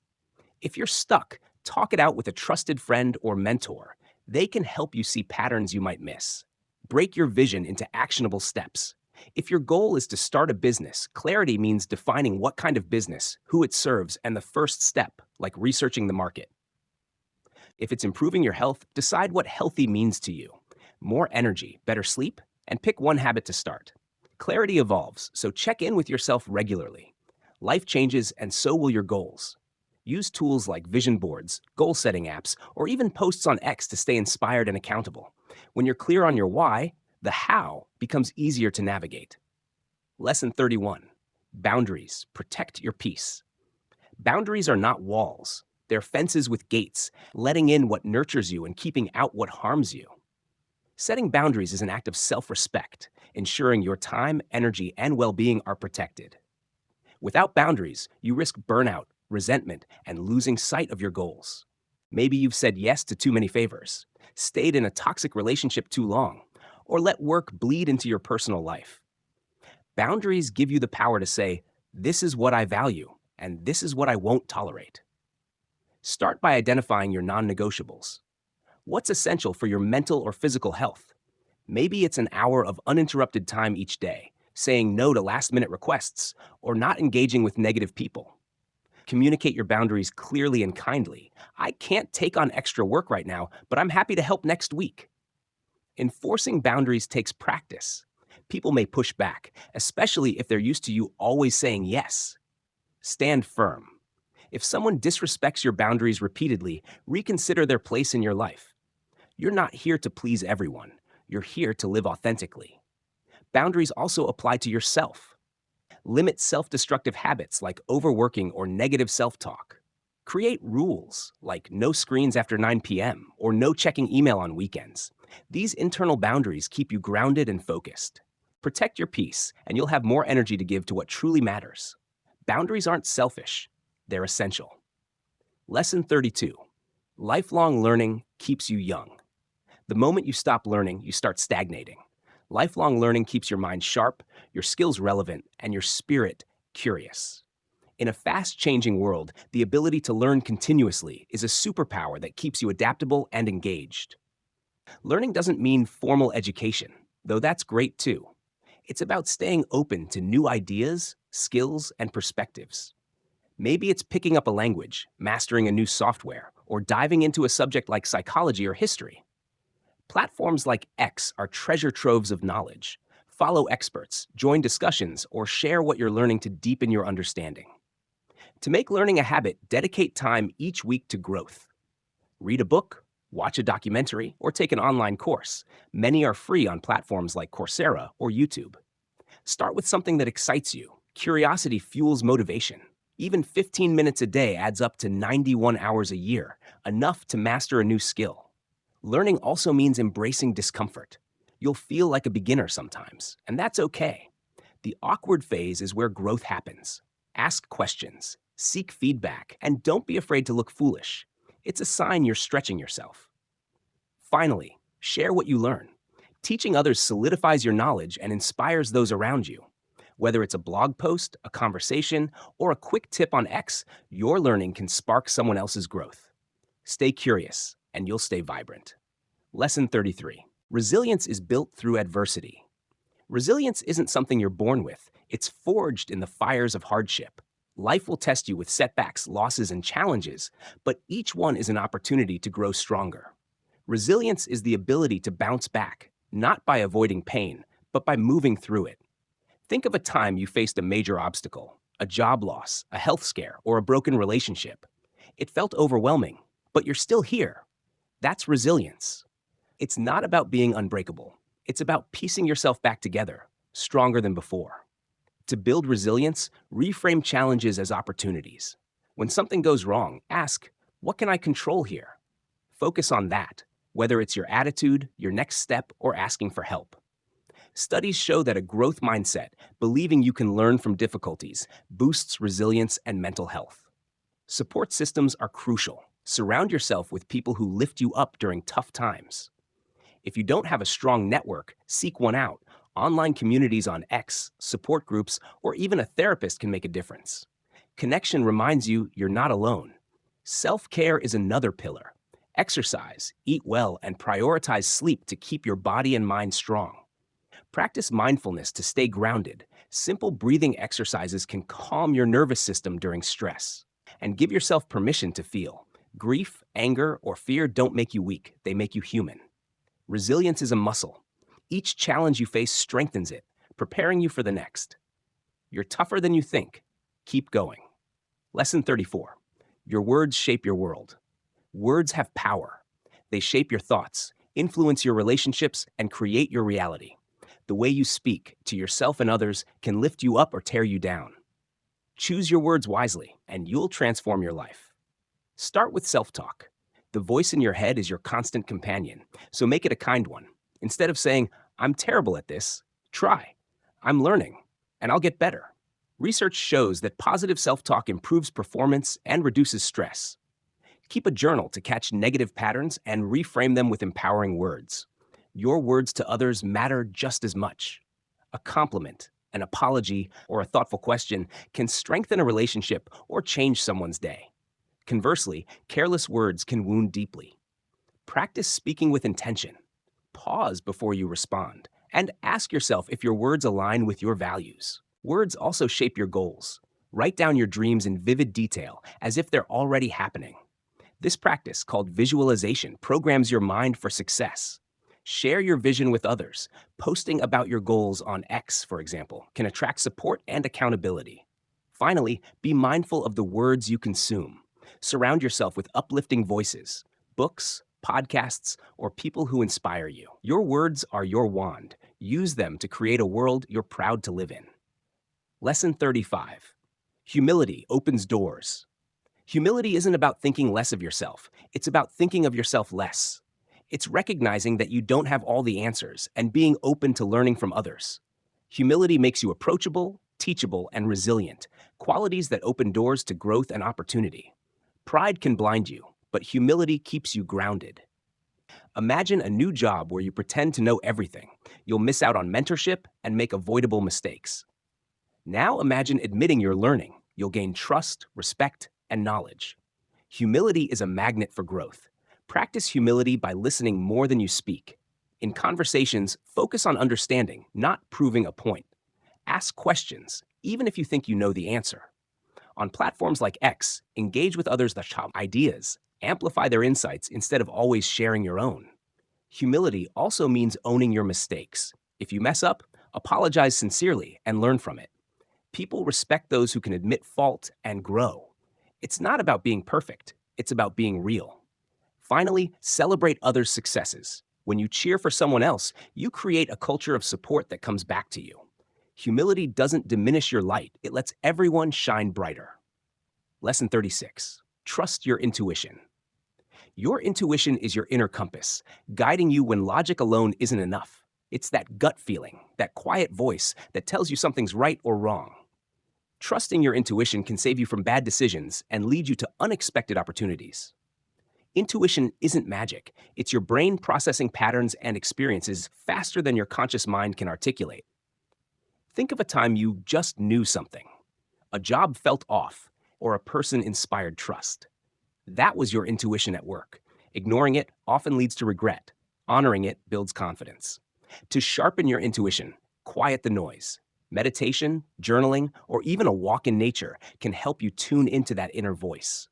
If you're stuck, talk it out with a trusted friend or mentor. They can help you see patterns you might miss. Break your vision into actionable steps. If your goal is to start a business, clarity means defining what kind of business, who it serves, and the first step, like researching the market. If it's improving your health, decide what healthy means to you. More energy, better sleep, and pick one habit to start. Clarity evolves, so check in with yourself regularly. Life changes, and so will your goals. Use tools like vision boards, goal-setting apps, or even posts on X to stay inspired and accountable. When you're clear on your why, the how becomes easier to navigate. Lesson 31. Boundaries. Protect your peace. Boundaries are not walls. They're fences with gates, letting in what nurtures you and keeping out what harms you. Setting boundaries is an act of self-respect, ensuring your time, energy, and well-being are protected. Without boundaries, you risk burnout, resentment, and losing sight of your goals. Maybe you've said yes to too many favors, stayed in a toxic relationship too long, or let work bleed into your personal life. Boundaries give you the power to say, this is what I value, and this is what I won't tolerate. Start by identifying your non-negotiables. What's essential for your mental or physical health? Maybe it's an hour of uninterrupted time each day, saying no to last-minute requests, or not engaging with negative people. Communicate your boundaries clearly and kindly. I can't take on extra work right now, but I'm happy to help next week. Enforcing boundaries takes practice. People may push back, especially if they're used to you always saying yes. Stand firm. If someone disrespects your boundaries repeatedly, reconsider their place in your life. You're not here to please everyone. You're here to live authentically. Boundaries also apply to yourself. Limit self-destructive habits like overworking or negative self-talk. Create rules like no screens after 9 p.m. or no checking email on weekends. These internal boundaries keep you grounded and focused. Protect your peace, and you'll have more energy to give to what truly matters. Boundaries aren't selfish. They're essential. Lesson 32. Lifelong learning keeps you young. The moment you stop learning, you start stagnating. Lifelong learning keeps your mind sharp, your skills relevant, and your spirit curious. In a fast-changing world, the ability to learn continuously is a superpower that keeps you adaptable and engaged. Learning doesn't mean formal education. though that's great too. It's about staying open to new ideas, skills, and perspectives. Maybe it's picking up a language, mastering a new software, or diving into a subject like psychology or history. Platforms like X are treasure troves of knowledge. Follow experts, join discussions, or share what you're learning to deepen your understanding. To make learning a habit, dedicate time each week to growth. Read a book, watch a documentary, or take an online course. Many are free on platforms like Coursera or YouTube. Start with something that excites you. Curiosity fuels motivation. Even 15 minutes a day adds up to 91 hours a year, enough to master a new skill. Learning also means embracing discomfort. You'll feel like a beginner sometimes, and that's okay. The awkward phase is where growth happens. Ask questions, seek feedback, and don't be afraid to look foolish. It's a sign you're stretching yourself. Finally, share what you learn. Teaching others solidifies your knowledge and inspires those around you. Whether it's a blog post, a conversation, or a quick tip on X, your learning can spark someone else's growth. Stay curious, and you'll stay vibrant. Lesson 33. Resilience is built through adversity. Resilience isn't something you're born with. It's forged in the fires of hardship. Life will test you with setbacks, losses, and challenges, but each one is an opportunity to grow stronger. Resilience is the ability to bounce back, not by avoiding pain, but by moving through it. Think of a time you faced a major obstacle, a job loss, a health scare, or a broken relationship. It felt overwhelming, but you're still here. That's resilience. It's not about being unbreakable. It's about piecing yourself back together, stronger than before. To build resilience, reframe challenges as opportunities. When something goes wrong, ask, what can I control here? Focus on that, whether it's your attitude, your next step, or asking for help. Studies show that a growth mindset, believing you can learn from difficulties, boosts resilience and mental health. Support systems are crucial. Surround yourself with people who lift you up during tough times. If you don't have a strong network, seek one out. Online communities on X, support groups, or even a therapist can make a difference. Connection reminds you you're not alone. Self-care is another pillar. Exercise, eat well, and prioritize sleep to keep your body and mind strong. Practice mindfulness to stay grounded. Simple breathing exercises can calm your nervous system during stress. And give yourself permission to feel. Grief, anger, or fear don't make you weak, they make you human. Resilience is a muscle. Each challenge you face strengthens it, preparing you for the next. You're tougher than you think. Keep going. Lesson 34. Your words shape your world. Words have power. They shape your thoughts, influence your relationships, and create your reality. The way you speak to yourself and others can lift you up or tear you down. Choose your words wisely, and you'll transform your life. Start with self-talk. The voice in your head is your constant companion, so make it a kind one. Instead of saying, I'm terrible at this, try, I'm learning, and I'll get better. Research shows that positive self-talk improves performance and reduces stress. Keep a journal to catch negative patterns and reframe them with empowering words. Your words to others matter just as much. A compliment, an apology, or a thoughtful question can strengthen a relationship or change someone's day. Conversely, careless words can wound deeply. Practice speaking with intention. Pause before you respond, and ask yourself if your words align with your values. Words also shape your goals. Write down your dreams in vivid detail, as if they're already happening. This practice, called visualization, programs your mind for success. Share your vision with others. Posting about your goals on X, for example, can attract support and accountability. Finally, be mindful of the words you consume. Surround yourself with uplifting voices, books, podcasts, or people who inspire you. Your words are your wand. Use them to create a world you're proud to live in. Lesson 35. Humility opens doors. Humility isn't about thinking less of yourself. It's about thinking of yourself less. It's recognizing that you don't have all the answers and being open to learning from others. Humility makes you approachable, teachable, and resilient, qualities that open doors to growth and opportunity. Pride can blind you, but humility keeps you grounded. Imagine a new job where you pretend to know everything. You'll miss out on mentorship and make avoidable mistakes. Now imagine admitting you're learning. You'll gain trust, respect, and knowledge. Humility is a magnet for growth. Practice humility by listening more than you speak. In conversations, focus on understanding, not proving a point. Ask questions, even if you think you know the answer. On platforms like X, engage with others that have ideas, amplify their insights instead of always sharing your own. Humility also means owning your mistakes. If you mess up, apologize sincerely and learn from it. People respect those who can admit fault and grow. It's not about being perfect, it's about being real. Finally, celebrate others' successes. When you cheer for someone else, you create a culture of support that comes back to you. Humility doesn't diminish your light, it lets everyone shine brighter. Lesson 36. Trust your intuition. Your intuition is your inner compass, guiding you when logic alone isn't enough. It's that gut feeling, that quiet voice that tells you something's right or wrong. Trusting your intuition can save you from bad decisions and lead you to unexpected opportunities. Intuition isn't magic. It's your brain processing patterns and experiences faster than your conscious mind can articulate. Think of a time you just knew something. A job felt off, or a person inspired trust. That was your intuition at work. Ignoring it often leads to regret. Honoring it builds confidence. To sharpen your intuition, quiet the noise. Meditation, journaling, or even a walk in nature can help you tune into that inner voice.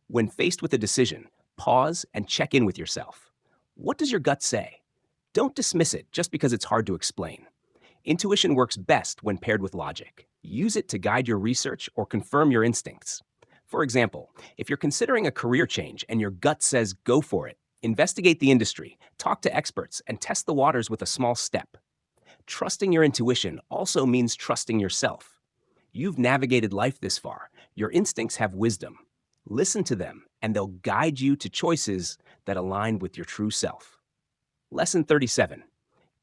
When faced with a decision, pause and check in with yourself. What does your gut say? Don't dismiss it just because it's hard to explain. Intuition works best when paired with logic. Use it to guide your research or confirm your instincts. For example, if you're considering a career change and your gut says go for it, investigate the industry, talk to experts, and test the waters with a small step. Trusting your intuition also means trusting yourself. You've navigated life this far. Your instincts have wisdom. Listen to them, and they'll guide you to choices that align with your true self. Lesson 37.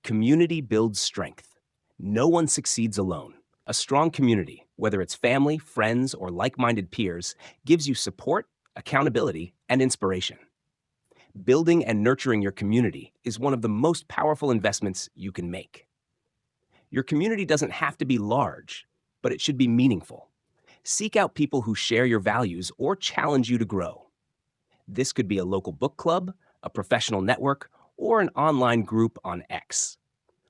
Community builds strength. No one succeeds alone. A strong community, whether it's family, friends, or like-minded peers, gives you support, accountability, and inspiration. Building and nurturing your community is one of the most powerful investments you can make. Your community doesn't have to be large, but it should be meaningful. Seek out people who share your values or challenge you to grow. This could be a local book club, a professional network, or an online group on X.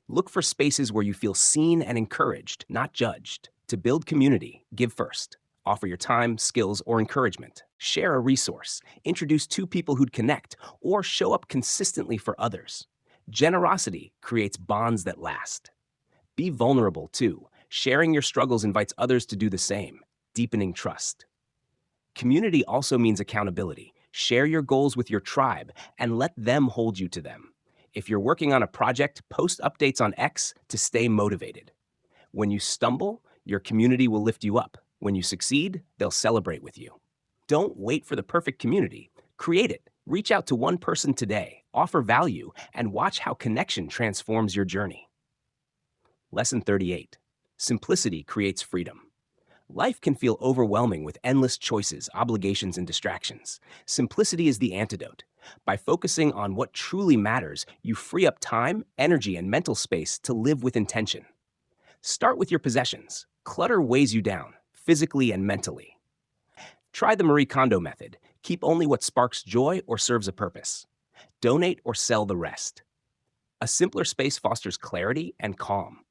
Look for spaces where you feel seen and encouraged, not judged. To build community, give first. Offer your time, skills, or encouragement. Share a resource. Introduce two people who'd connect, or show up consistently for others. Generosity creates bonds that last. Be vulnerable, too. Sharing your struggles invites others to do the same, deepening trust. Community also means accountability. Share your goals with your tribe and let them hold you to them. If you're working on a project, post updates on X to stay motivated. When you stumble, your community will lift you up. When you succeed, they'll celebrate with you. Don't wait for the perfect community. Create it. Reach out to one person today, offer value, and watch how connection transforms your journey. Lesson 38. Simplicity creates freedom. Life can feel overwhelming with endless choices, obligations, and distractions. Simplicity is the antidote. By focusing on what truly matters, you free up time, energy, and mental space to live with intention. Start with your possessions. Clutter weighs you down, physically and mentally. Try the Marie Kondo method. Keep only what sparks joy or serves a purpose. Donate or sell the rest. A simpler space fosters clarity and calm.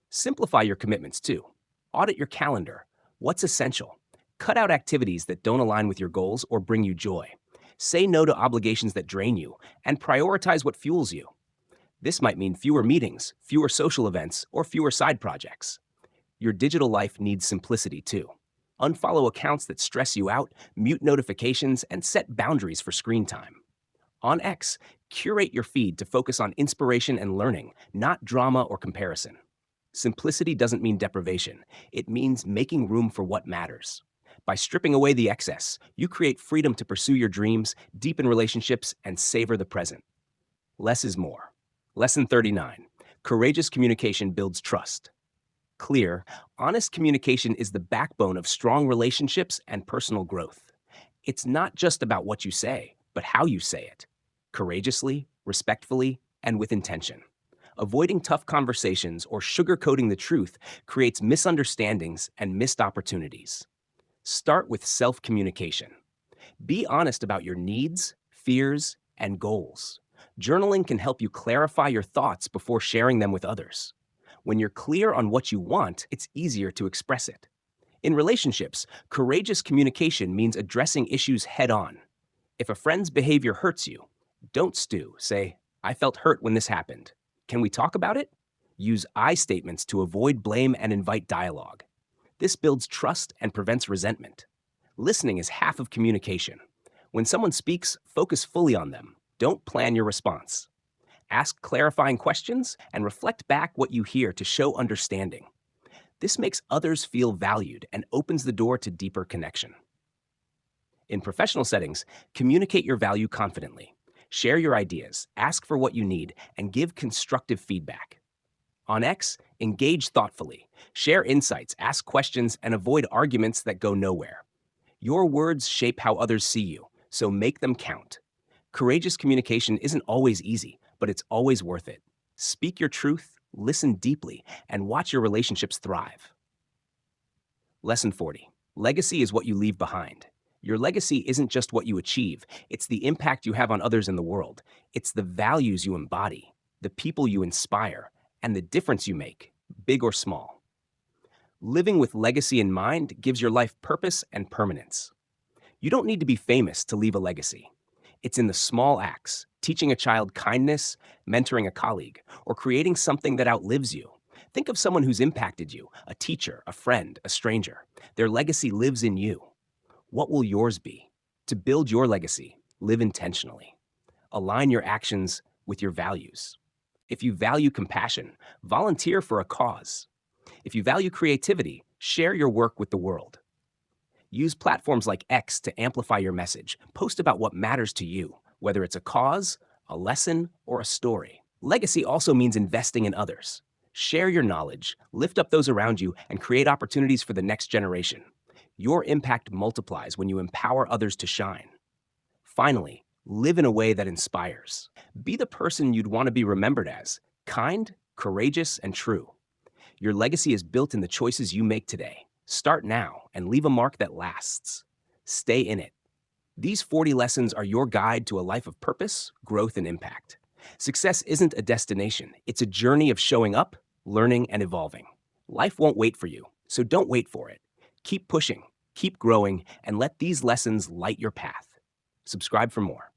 Simplify your commitments too. Audit your calendar. What's essential? Cut out activities that don't align with your goals or bring you joy. Say no to obligations that drain you, and prioritize what fuels you. This might mean fewer meetings, fewer social events, or fewer side projects. Your digital life needs simplicity too. Unfollow accounts that stress you out, mute notifications, and set boundaries for screen time. On X, curate your feed to focus on inspiration and learning, not drama or comparison. Simplicity doesn't mean deprivation. It means making room for what matters. By stripping away the excess, you create freedom to pursue your dreams, deepen relationships, and savor the present. Less is more. Lesson 39. Courageous communication builds trust. Clear, honest communication is the backbone of strong relationships and personal growth. It's not just about what you say, but how you say it. Courageously, respectfully, and with intention. Avoiding tough conversations or sugarcoating the truth creates misunderstandings and missed opportunities. Start with self-communication. Be honest about your needs, fears, and goals. Journaling can help you clarify your thoughts before sharing them with others. When you're clear on what you want, it's easier to express it. In relationships, courageous communication means addressing issues head on. If a friend's behavior hurts you, don't stew. Say, I felt hurt when this happened. Can we talk about it? Use I statements to avoid blame and invite dialogue. This builds trust and prevents resentment. Listening is half of communication. When someone speaks, focus fully on them. Don't plan your response. Ask clarifying questions and reflect back what you hear to show understanding. This makes others feel valued and opens the door to deeper connection. In professional settings, communicate your value confidently. Share your ideas, ask for what you need, and give constructive feedback. On X, engage thoughtfully. Share insights, ask questions, and avoid arguments that go nowhere. Your words shape how others see you, so make them count. Courageous communication isn't always easy, but it's always worth it. Speak your truth, listen deeply, and watch your relationships thrive. Lesson 40. Legacy is what you leave behind. Your legacy isn't just what you achieve, it's the impact you have on others in the world. It's the values you embody, the people you inspire, and the difference you make, big or small. Living with legacy in mind gives your life purpose and permanence. You don't need to be famous to leave a legacy. It's in the small acts, teaching a child kindness, mentoring a colleague, or creating something that outlives you. Think of someone who's impacted you, a teacher, a friend, a stranger. Their legacy lives in you. What will yours be? To build your legacy, live intentionally. Align your actions with your values. If you value compassion, volunteer for a cause. If you value creativity, share your work with the world. Use platforms like X to amplify your message. Post about what matters to you, whether it's a cause, a lesson, or a story. Legacy also means investing in others. Share your knowledge, lift up those around you, and create opportunities for the next generation. Your impact multiplies when you empower others to shine. Finally, live in a way that inspires. Be the person you'd want to be remembered as, kind, courageous, and true. Your legacy is built in the choices you make today. Start now and leave a mark that lasts. Stay in it. These 40 lessons are your guide to a life of purpose, growth, and impact. Success isn't a destination. It's a journey of showing up, learning, and evolving. Life won't wait for you, so don't wait for it. Keep pushing, keep growing, and let these lessons light your path. Subscribe for more.